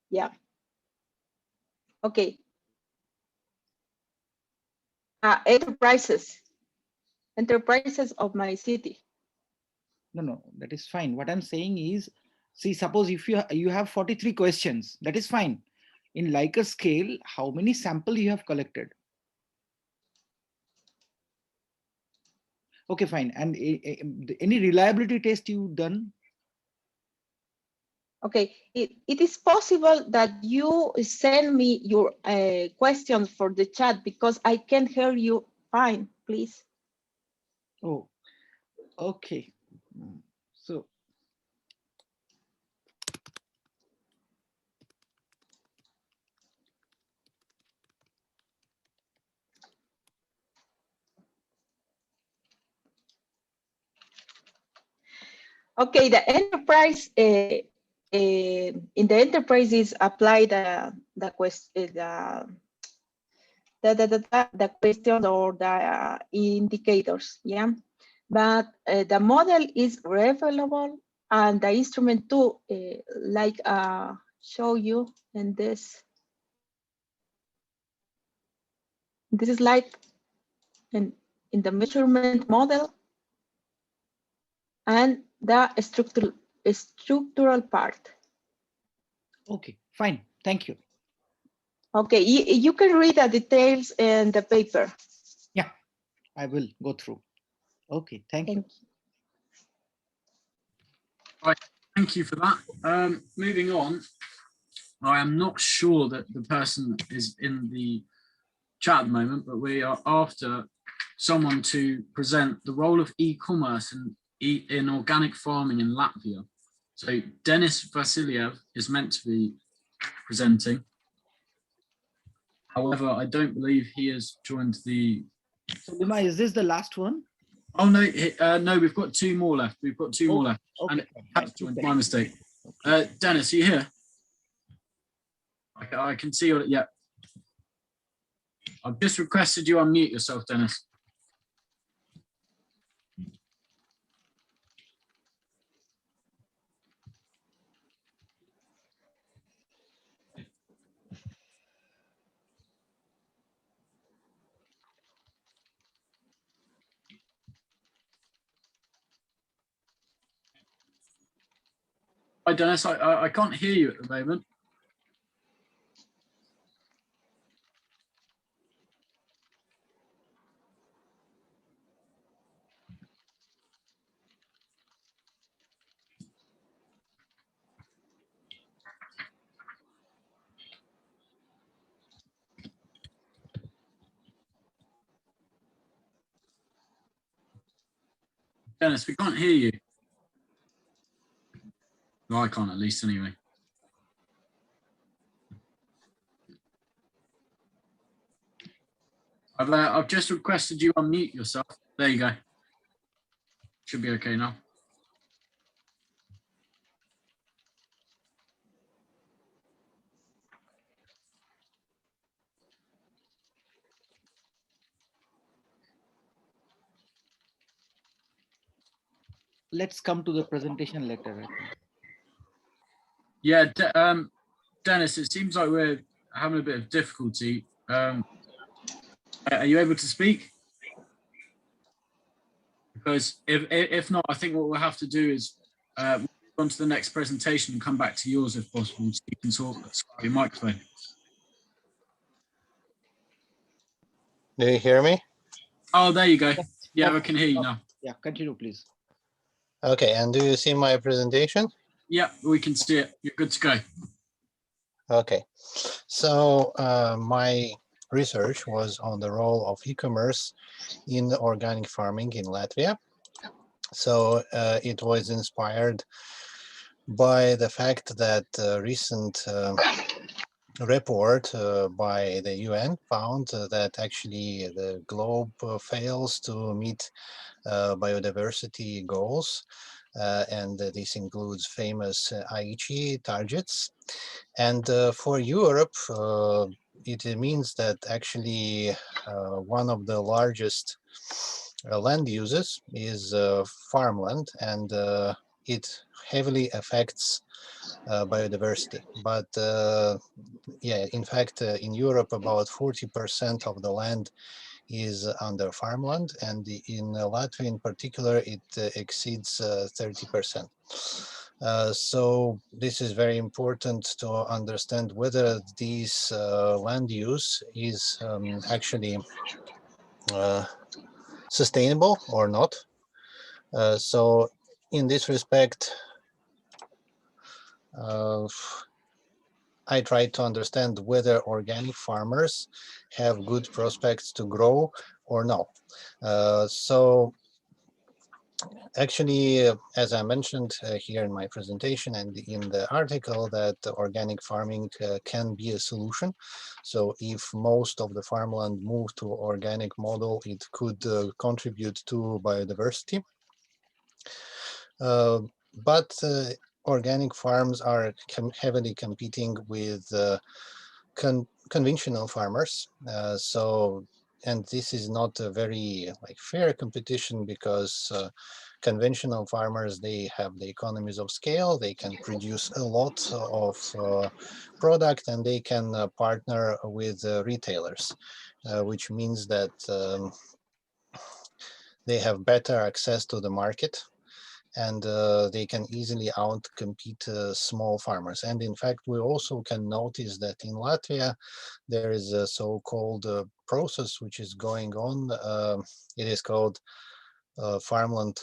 Yeah. Okay. Enterprises of my city. No, that is fine. What I'm saying is, see, suppose if you have 43 questions, that is fine. In Likert scale, how many samples you have collected? Okay, fine. And any reliability test you've done? Okay, it is possible that you send me your questions for the chat because I can't hear you fine, please. Oh, okay. So. Okay, the enterprise, in the enterprise is applied the question or the indicators, yeah. But the model is revealable and the instrument too, like show you in this. This is like in the measurement model and the structural part. Okay, fine. Thank you. Okay, you can read the details in the paper. Yeah, I will go through. Okay, thank you. Right, thank you for that. Moving on, I am not sure that the person is in the chat at the moment, but we are after someone to present the role of e-commerce in organic farming in Latvia. So Denis Vasiliev is meant to be presenting. However, I don't believe he has joined the. So Lima, is this the last one? Oh no, no, we've got two more left. We've got two more left. Okay. And it has joined, my mistake. Dennis, are you here? I can see you. Yeah. I've just requested you unmute yourself, Dennis. Hi, Dennis. I can't hear you at the moment. Dennis, we can't hear you. No, I can't, at least anyway. I've just requested you unmute yourself. There you go. Should be okay now. Let's come to the presentation later. Yeah, Dennis, it seems like we're having a bit of difficulty. Are you able to speak? Because if not, I think what we'll have to do is move on to the next presentation and come back to yours if possible, so you can talk your microphone. Do you hear me? Oh, there you go. Yeah, I can hear you now. Yeah, continue, please. Okay, and do you see my presentation? Yeah, we can see it. You're good to go. Okay, so my research was on the role of e-commerce in organic farming in Latvia. So it was inspired by the fact that a recent report by the UN found that actually the globe fails to meet biodiversity goals, and this includes famous ICICT targets. And for Europe, it means that actually one of the largest land uses is farmland, and it heavily affects biodiversity. But yeah, in fact, in Europe, about 40% of the land is under farmland, and in Latvia in particular, it exceeds 30%. So this is very important to understand whether this land use is actually sustainable or not. So in this respect, I try to understand whether organic farmers have good prospects to grow or no. So actually, as I mentioned here in my presentation and in the article, that organic farming can be a solution. So if most of the farmland move to organic model, it could contribute to biodiversity. But organic farms are heavily competing with conventional farmers. And this is not a very fair competition, because conventional farmers, they have the economies of scale, they can produce a lot of product, and they can partner with retailers, which means that they have better access to the market, and they can easily outcompete small farmers. And in fact, we also can notice that in Latvia, there is a so-called process which is going on. It is called farmland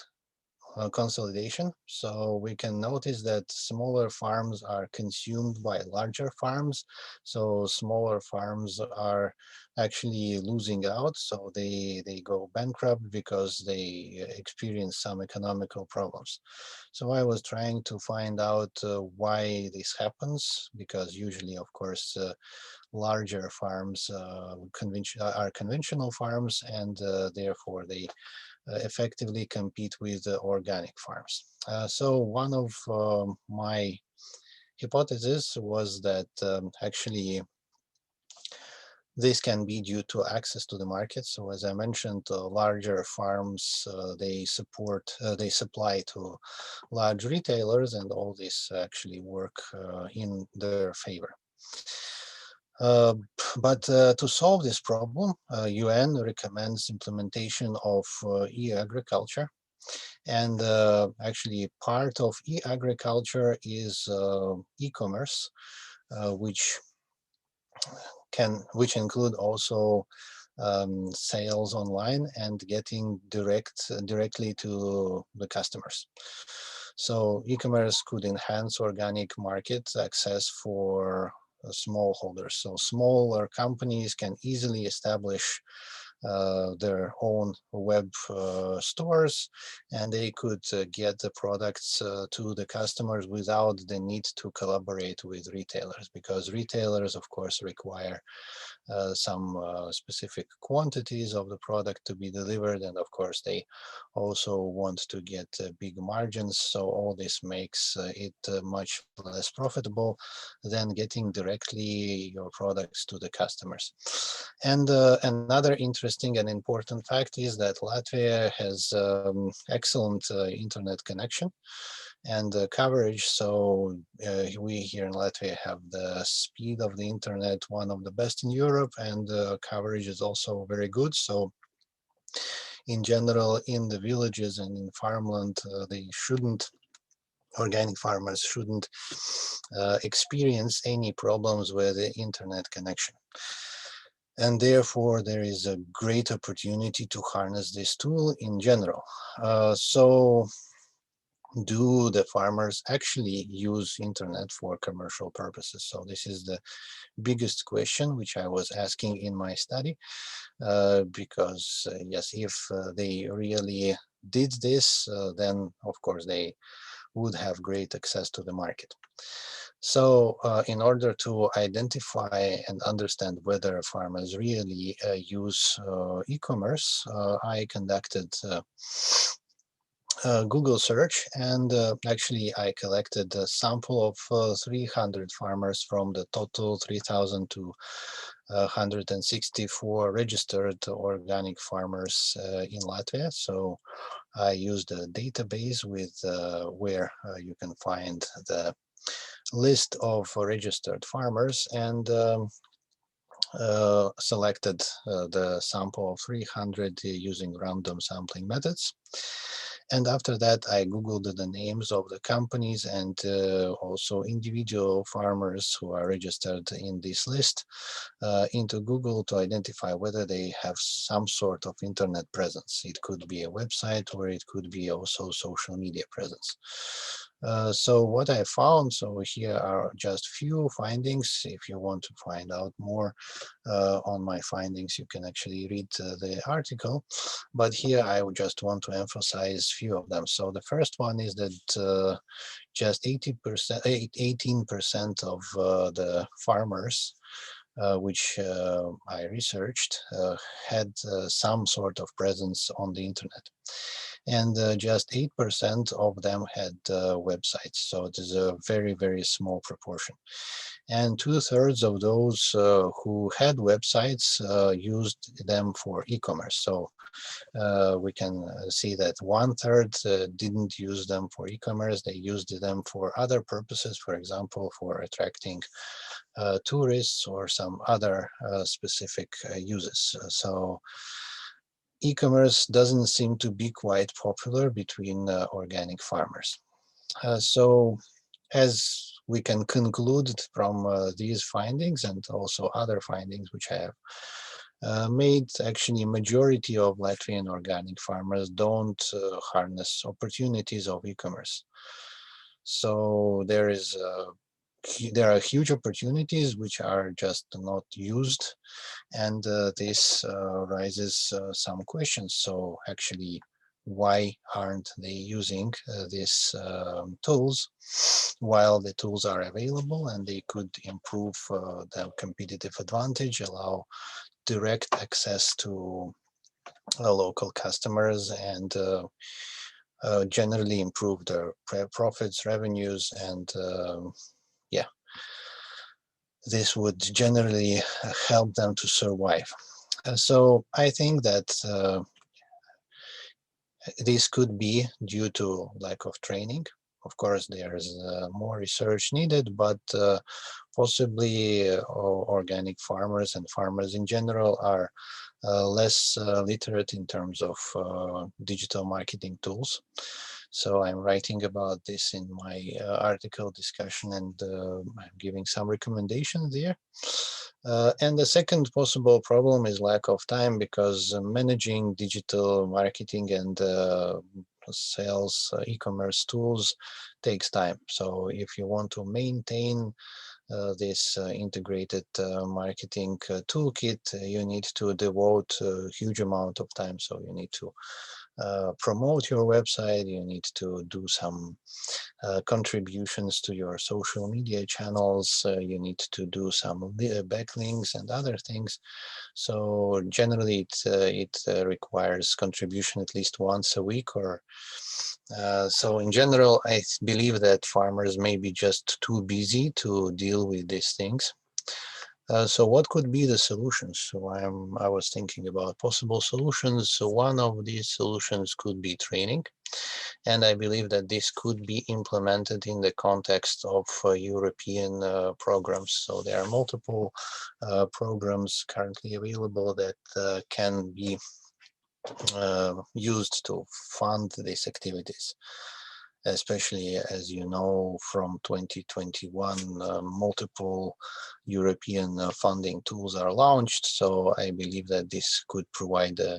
consolidation. So we can notice that smaller farms are consumed by larger farms. So smaller farms are actually losing out. So they go bankrupt because they experience some economical problems. So I was trying to find out why this happens, because usually, of course, larger farms are conventional farms, and therefore they effectively compete with organic farms. So one of my hypotheses was that actually this can be due to access to the market. So as I mentioned, larger farms, they supply to large retailers, and all this actually work in their favor. Uh, but to solve this problem, UN recommends implementation of e-agriculture. And actually part of e-agriculture is e-commerce, which include also sales online and getting directly to the customers. So e-commerce could enhance organic market access for smallholders. So smaller companies can easily establish their own web stores, and they could get the products to the customers without the need to collaborate with retailers, because retailers, of course, require some specific quantities of the product to be delivered, and of course they also want to get big margins. So all this makes it much less profitable than getting directly your products to the customers. And another interesting and important fact is that Latvia has excellent internet connection and coverage. So we here in Latvia have the speed of the internet, one of the best in Europe, and coverage is also very good. So in general, in the villages and in farmland, organic farmers shouldn't experience any problems with the internet connection. And therefore, there is a great opportunity to harness this tool in general. So do the farmers actually use internet for commercial purposes? So this is the biggest question which I was asking in my study, because yes, if they really did this, then of course they would have great access to the market. So in order to identify and understand whether farmers really use e-commerce, I conducted Google search, and actually I collected a sample of 300 farmers from the total 3,264 registered organic farmers in Latvia. So I used a database with where you can find the list of registered farmers, and selected the sample of 300 using random sampling methods. And after that, I Googled the names of the companies and also individual farmers who are registered in this list into Google to identify whether they have some sort of internet presence. It could be a website, or it could be also social media presence. So what I found, so here are just few findings. If you want to find out more on my findings, you can actually read the article. But here I would just want to emphasize few of them. So the first one is that just 18% of the farmers which I researched had some sort of presence on the internet. And just 8% of them had websites. So it is a very, very small proportion. And 2/3 of those who had websites used them for e-commerce. So we can see that 1/3 didn't use them for e-commerce. They used them for other purposes, for example, for attracting tourists or some other specific uses. So e-commerce doesn't seem to be quite popular between organic farmers. So as we can conclude from these findings and also other findings which I have made actually majority of Latvian organic farmers don't harness opportunities of e-commerce. So there are huge opportunities which are just not used, and this raises some questions. So actually, why aren't they using these tools while the tools are available and they could improve their competitive advantage, allow direct access to local customers, and generally improve their profits, revenues, and yeah, this would generally help them to survive. So I think that this could be due to lack of training. Of course, there's more research needed, but possibly organic farmers and farmers in general are less literate in terms of digital marketing tools. So I'm writing about this in my article discussion, and I'm giving some recommendations there. And the second possible problem is lack of time, because managing digital marketing and sales e-commerce tools takes time. So if you want to maintain this integrated marketing toolkit, you need to devote a huge amount of time. So you need to promote your website, you need to do some contributions to your social media channels, you need to do some backlinks and other things. So generally it requires contribution at least once a week, or so in general, I believe that farmers may be just too busy to deal with these things. So what could be the solutions? So I was thinking about possible solutions. So one of these solutions could be training. And I believe that this could be implemented in the context of European programs. So there are multiple programs currently available that can be used to fund these activities. Especially, as you know, from 2021, multiple European funding tools are launched. So I believe that this could provide a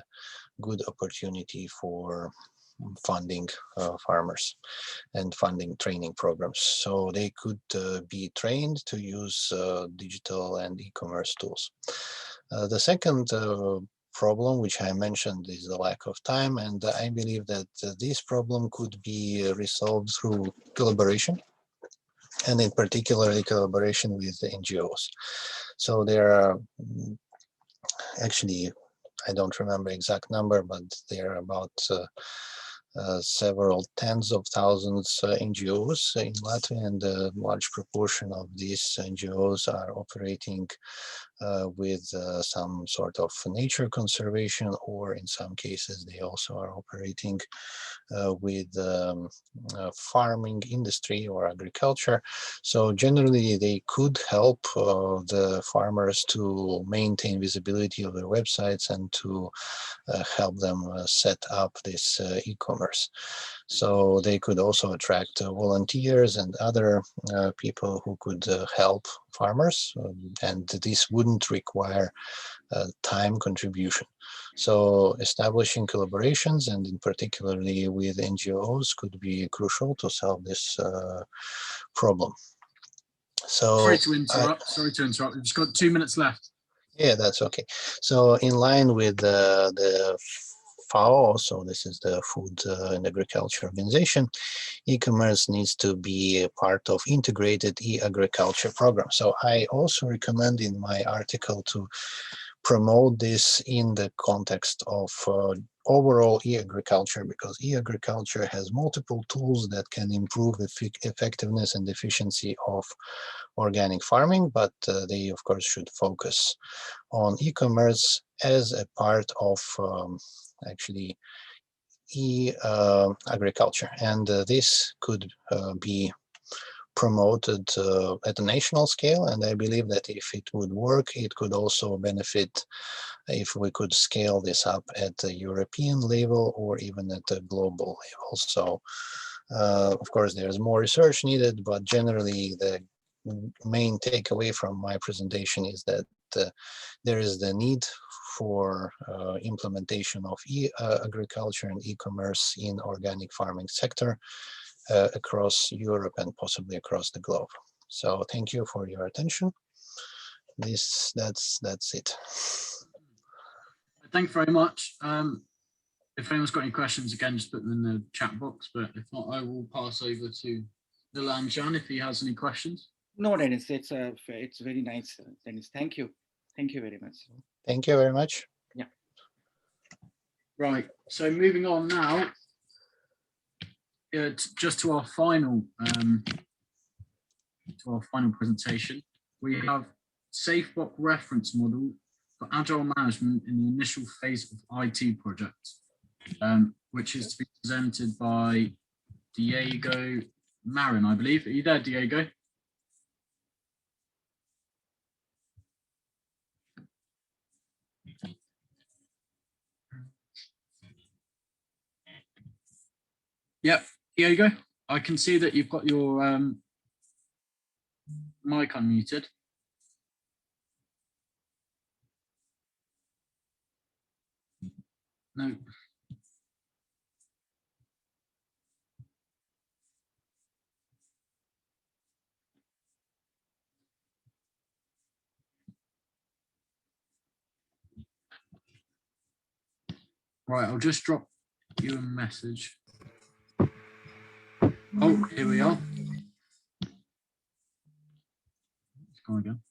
good opportunity for funding farmers and funding training programs. So they could be trained to use digital and e-commerce tools. The second problem, which I mentioned, is the lack of time, and I believe that this problem could be resolved through collaboration, and in particular the collaboration with the NGOs. So there are actually, I don't remember exact number, but there are about several tens of thousands NGOs in Latvia, and a large proportion of these NGOs are operating with some sort of nature conservation, or in some cases they also are operating with farming industry or agriculture. So generally they could help the farmers to maintain visibility of their websites and to help them set up this e-commerce. So they could also attract volunteers and other people who could help farmers, and this wouldn't require time contribution. So establishing collaborations, and in particularly with NGOs, could be crucial to solve this problem. So sorry to interrupt. We've just got 2 minutes left. Yeah, that's okay. So in line with the FAO, so this is the Food and Agriculture Organization, e-commerce needs to be a part of integrated e-agriculture program. So I also recommend in my article to promote this in the context of overall e-agriculture, because e-agriculture has multiple tools that can improve effectiveness and efficiency of organic farming, but they of course should focus on e-commerce as a part of actually e-agriculture, and this could be promoted at a national scale, and I believe that if it would work, it could also benefit if we could scale this up at the European level or even at the global level. So of course there's more research needed, but generally the main takeaway from my presentation is that there is the need for implementation of agriculture and e-commerce in organic farming sector across Europe and possibly across the globe. So thank you for your attention. That's it. Thank you very much. If anyone's got any questions, again, just put them in the chat box. But if not, I will pass over to Nilan Jan if he has any questions. No, Dennis, it's very nice, Dennis. Thank you very much. Thank you very much. Yeah. Right. So moving on now, just to our final presentation, we have SafeBlock reference model for agile management in the initial phase of IT projects, which is to be presented by Diego Marin, I believe. Are you there, Diego? Yep, Diego, I can see that you've got your mic unmuted. No. Right, I'll just drop you a message. Oh, here we are. Let's go again.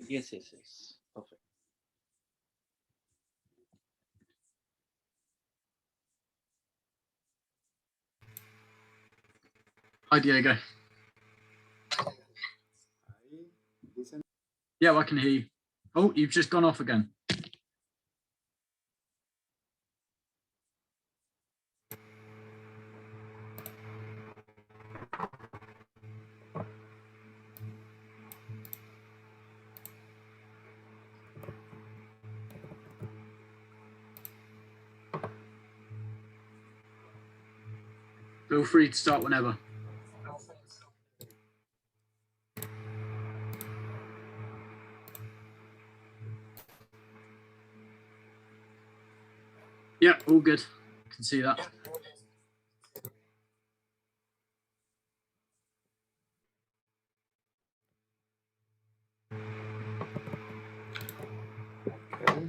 Yes. Perfect. Hi, Diego. Yeah, I can hear you. Oh, you've just gone off again. Feel free to start whenever. Yeah, all good. Can see that. Okay.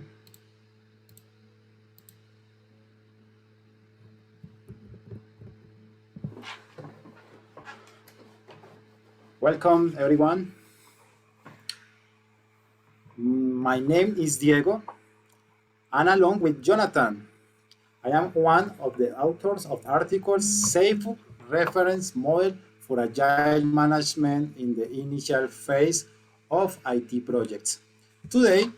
Welcome, everyone. My name is Diego, and along with Jonathan, I am one of the authors of articles Safe Reference Model for Agile Management in the Initial Phase of IT Projects. Today,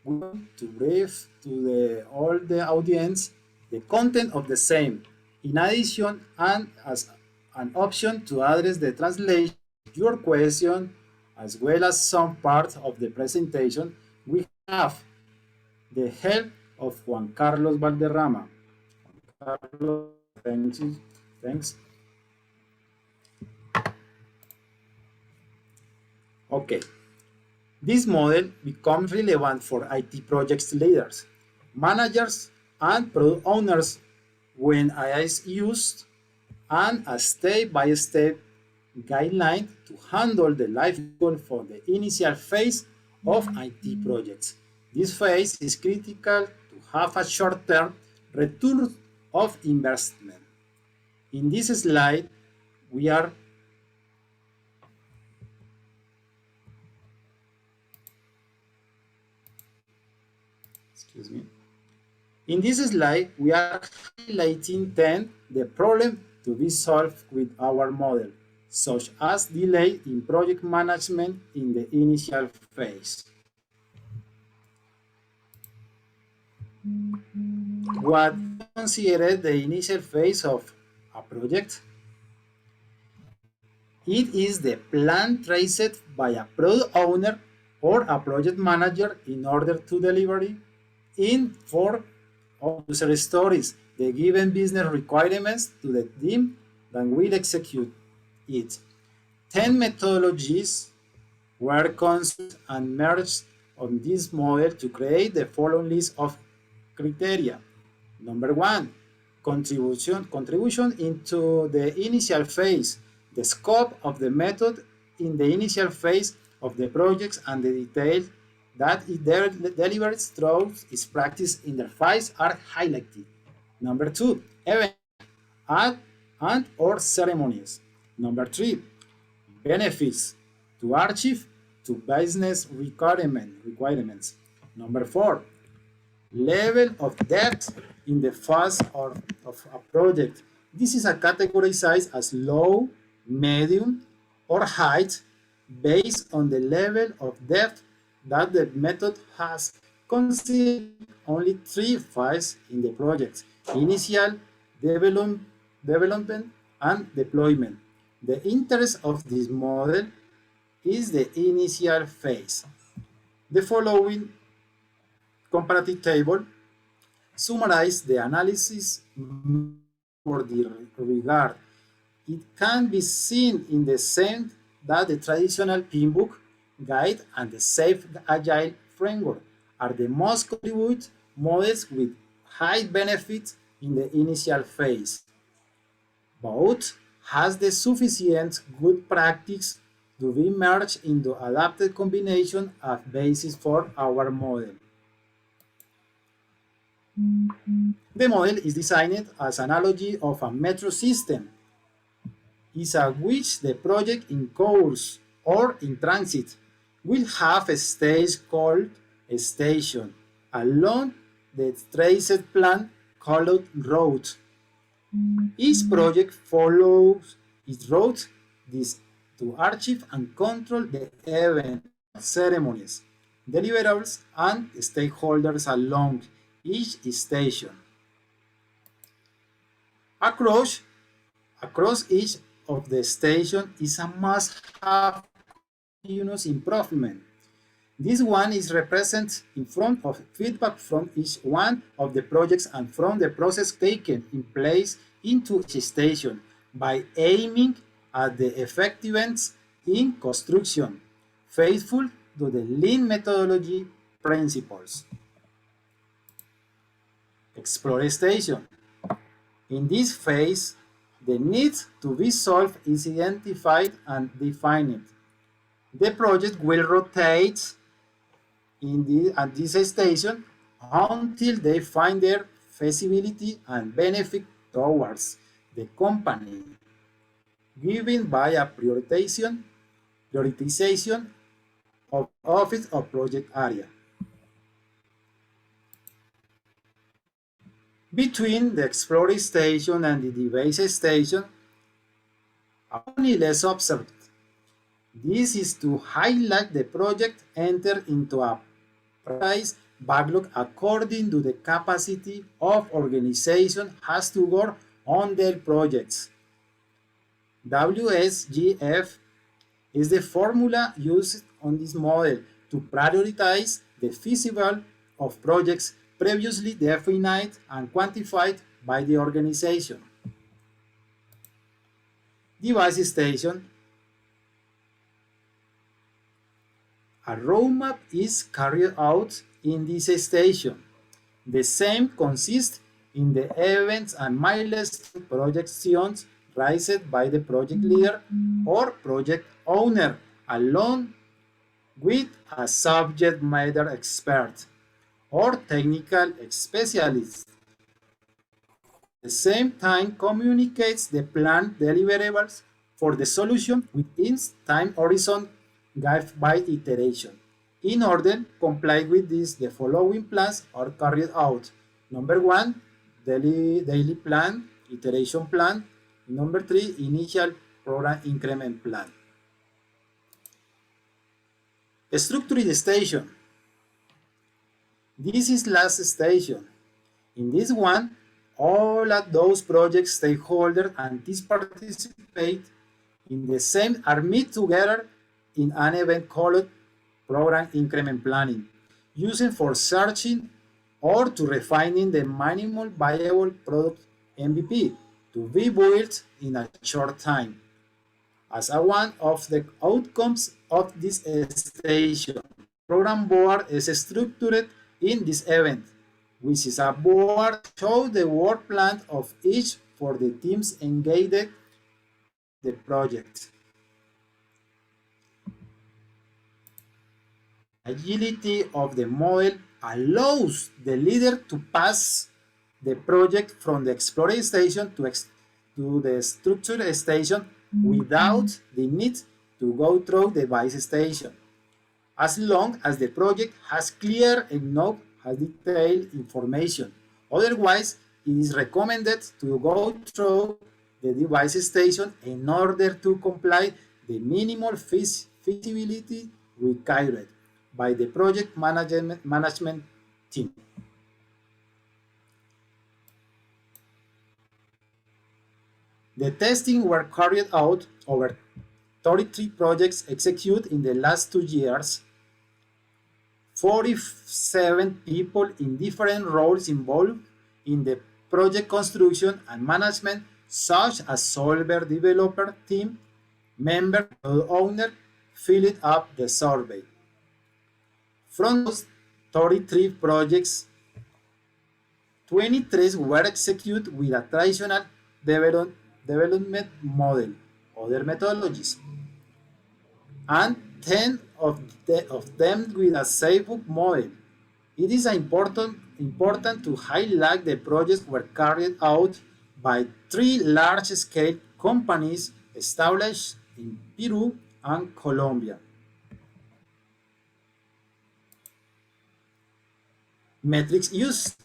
we want to brief to all the audience the content of the same. In addition, and as an option to address the translation of your question, as well as some part of the presentation, we have the help of Juan Carlos Valderrama. Carlos, thanks. Okay. This model becomes relevant for IT projects leaders, managers, and product owners when AI is used, and a step-by-step guideline to handle the life cycle for the initial phase of IT projects. This phase is critical to have a short-term return of investment. In this slide, we are In this slide, we are highlighting 10 the problem to be solved with our model, such as delay in project management in the initial phase. What considered the initial phase of a project? It is the plan traced by a product owner or a project manager in order to deliver in 4 user stories the given business requirements to the team that will execute it. 10 methodologies were conceived and merged on this model to create the following list of criteria. Number 1, contribution into the initial phase, the scope of the method in the initial phase of the projects and the details that it delivers through its practice interface are highlighted. Number 2, events and or ceremonies. Number 3, benefits to achieve to business requirements. Number 4, level of depth in the phase of a project. This is a categorized as low, medium, or height based on the level of depth that the method has considered only 3 phases in the project: initial, development, and deployment. The interest of this model is the initial phase. The following comparative table summarizes the analysis for the regard. It can be seen in the same that the traditional PMBOK guide and the Safe Agile framework are the most contribute models with high benefits in the initial phase. Both has the sufficient good practice to be merged into adapted combination as basis for our model. The model is designed as an analogy of a metro system, is at which the project in course or in transit will have a stage called a station along the traced plan called route. Each project follows its route this to achieve and control the event, ceremonies, deliverables, and stakeholders along each station. Across each of the station is a must-have continuous improvement. This one is represented in front of feedback from each one of the projects and from the process taken in place into each station by aiming at the effectiveness in construction, faithful to the lean methodology principles. Explore station. In this phase, the need to be solved is identified and defined. The project will rotate at this station until they find their feasibility and benefit towards the company, given by a prioritization of office or project area. Between the Explore station and the Devise station, only less observed. This is to highlight the project enter into a price backlog according to the capacity of organization has to work on their projects. WSGF is the formula used on this model to prioritize the feasibility of projects previously defined and quantified by the organization. Device station. A roadmap is carried out in this station. The same consists in the events and milestone projections raised by the project leader or project owner, along with a subject matter expert or technical specialist. At the same time, communicates the planned deliverables for the solution within time horizon given by iteration. In order to comply with this, the following plans are carried out. Number 1, daily plan, iteration plan. Number 3, initial program increment plan. Structuring station. This is last station. In this one, all of those project stakeholders and these participate in the same are meet together in an event called program increment planning, using for searching or to refining the minimal viable product MVP to be built in a short time. As one of the outcomes of this station, program board is structured in this event, which is a board show the work plan of each for the teams engaged the project. Agility of the model allows the leader to pass the project from the exploration station to the structure station without the need to go through the base station, as long as the project has clear enough detailed information. Otherwise, it is recommended to go through the device station in order to comply the minimal feasibility required by the project management team. The testing were carried out over 33 projects executed in the last 2 years. 47 people in different roles involved in the project construction and management, such as solver, developer, team member, owner, filled up the survey. From those 33 projects, 23 were executed with a traditional development model, other methodologies, and 10 of them with a Savebook model. It is important to highlight the projects were carried out by 3 large-scale companies established in Peru and Colombia. Metrics used.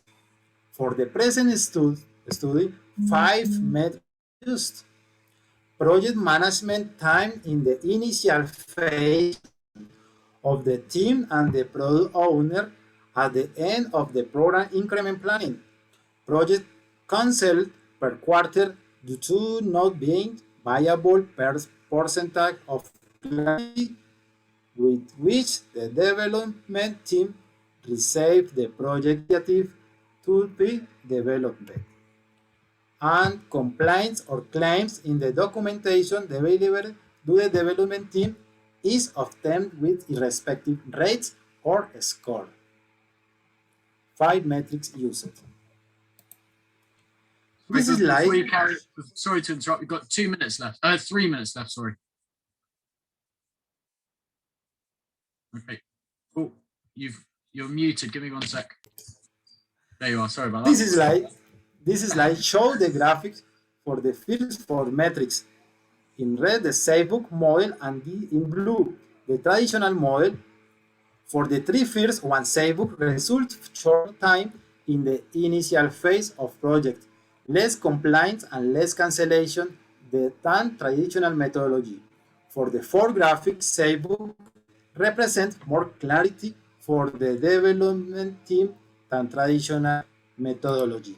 For the present study, 5 metrics used. Project management time in the initial phase of the team and the product owner at the end of the program increment planning. Project canceled per quarter due to not being viable percentage of quality with which the development team received the project initiative to be developed. And complaints or claims in the documentation delivered to the development team is obtained with irrespective rates or score. 5 metrics used. This is Before you like, carry, sorry to interrupt, we've got 2 minutes left. 3 minutes left, sorry. Okay. Oh, you're muted. Give me 1 sec. There you are. Sorry about that. this is like show the graphics for the first 4 metrics. In red, the Savebook model, and in blue, the traditional model. For the 3 first, one Savebook results short time in the initial phase of project, less complaints and less cancellation than traditional methodology. For the 4 graphics, Savebook represents more clarity for the development team than traditional methodology.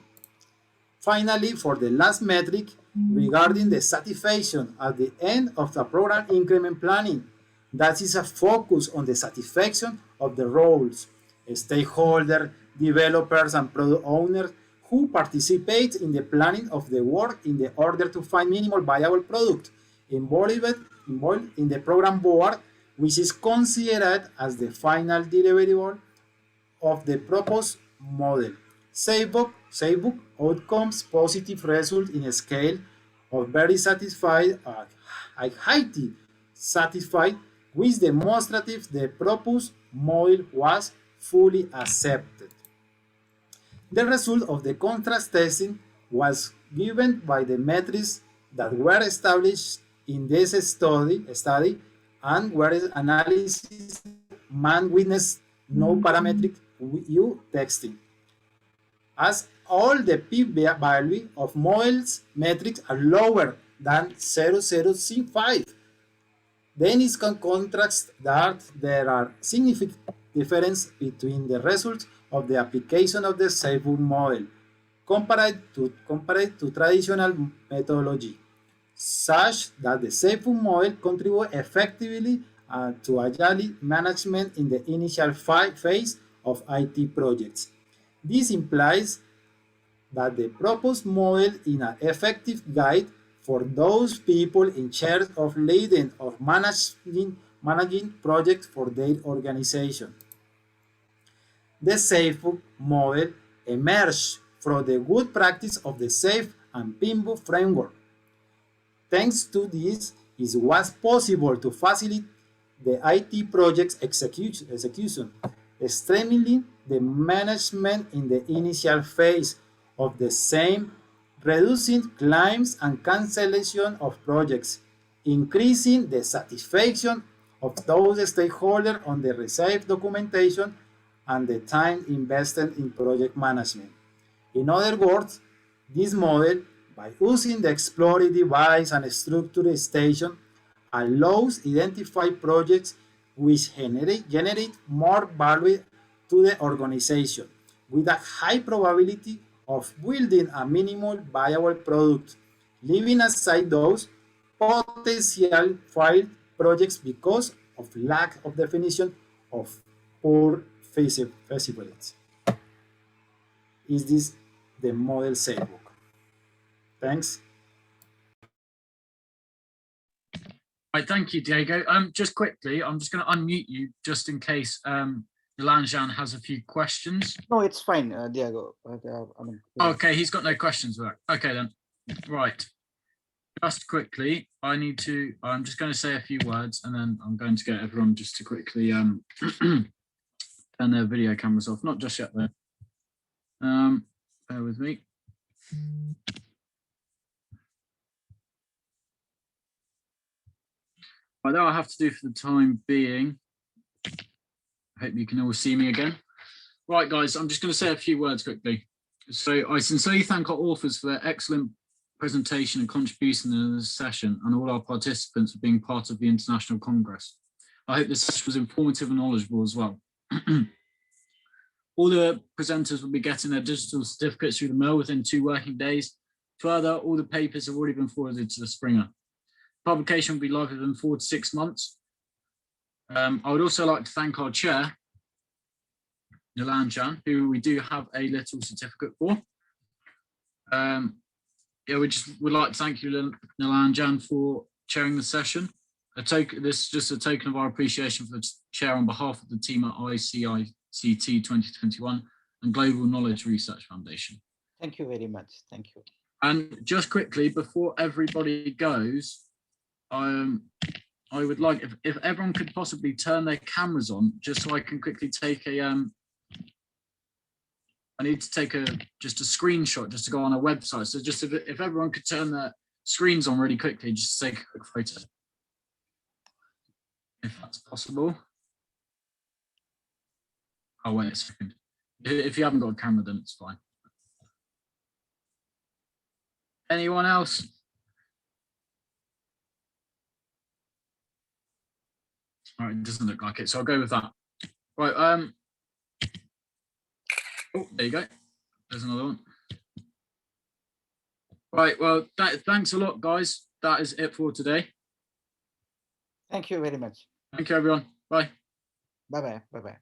Finally, for the last metric, regarding the satisfaction at the end of the program increment planning, that is a focus on the satisfaction of the roles, stakeholders, developers, and product owners who participate in the planning of the work in the order to find minimal viable product involved in the program board, which is considered as the final deliverable of the proposed model. Savebook outcomes positive result in a scale of very satisfied and highly satisfied, which demonstrates the proposed model was fully accepted. The result of the contrast testing was given by the metrics that were established in this study and were analysis man witness no parametric U testing. As all the p-value of models metrics are lower than 0.005, then it can contrast that there are significant difference between the results of the application of the Savebook model compared to traditional methodology, such that the Savebook model contributes effectively to agile management in the initial phase of IT projects. This implies that the proposed model is an effective guide for those people in charge of leading or managing managing projects for their organization. The SafeBook model emerged from the good practice of the SAFE and PMBOK framework. Thanks to this, it was possible to facilitate the IT project's execution, streamlining the management in the initial phase of the same, reducing claims and cancellation of projects, increasing the satisfaction of those stakeholders on the received documentation and the time invested in project management. In other words, this model, by using the exploring device and structure station, allows identify projects which generate more value to the organization, with a high probability of building a minimal viable product, leaving aside those potential failed projects because of lack of definition of poor feasibility. Is this the model SafeBook? Thanks. Right, thank you, Diego. Just quickly, I'm just going to unmute you just in case Nilanjan has a few questions. No, it's fine, Diego. Okay, he's got no questions. Right. Okay then. Right. Just quickly, I'm just going to say a few words and then I'm going to get everyone just to quickly turn their video cameras off. Not just yet though. Bear with me. Right, that I have to do for the time being. I hope you can all see me again. Right, guys, I'm just going to say a few words quickly. So I sincerely thank our authors for their excellent presentation and contribution in this session, and all our participants for being part of the International Congress. I hope this was informative and knowledgeable as well. All the presenters will be getting their digital certificates through the mail within 2 working days. Further, all the papers have already been forwarded to the Springer. Publication will be live within 4 to 6 months. I would also like to thank our chair, Nilanjan, who we do have a little certificate for. Yeah, we just would like to thank you, Nilanjan, for chairing the session. This is just a token of our appreciation for the chair on behalf of the team at ICICT 2021 and Global Knowledge Research Foundation. Thank you very much. Thank you. And just quickly, before everybody goes, I would like, if everyone could possibly turn their cameras on, just so I can quickly take a, I need to take just a screenshot just to go on our website. So just if everyone could turn their screens on really quickly, just take a quick photo. If that's possible. Oh, wait a second. If you haven't got a camera, then it's fine. Anyone else? All right, it doesn't look like it, so I'll go with that. Right, oh, there you go. There's another one. Right, well, thanks a lot, guys. That is it for today. Thank you very much. Thank you, everyone. Bye. Bye-bye. Bye-bye.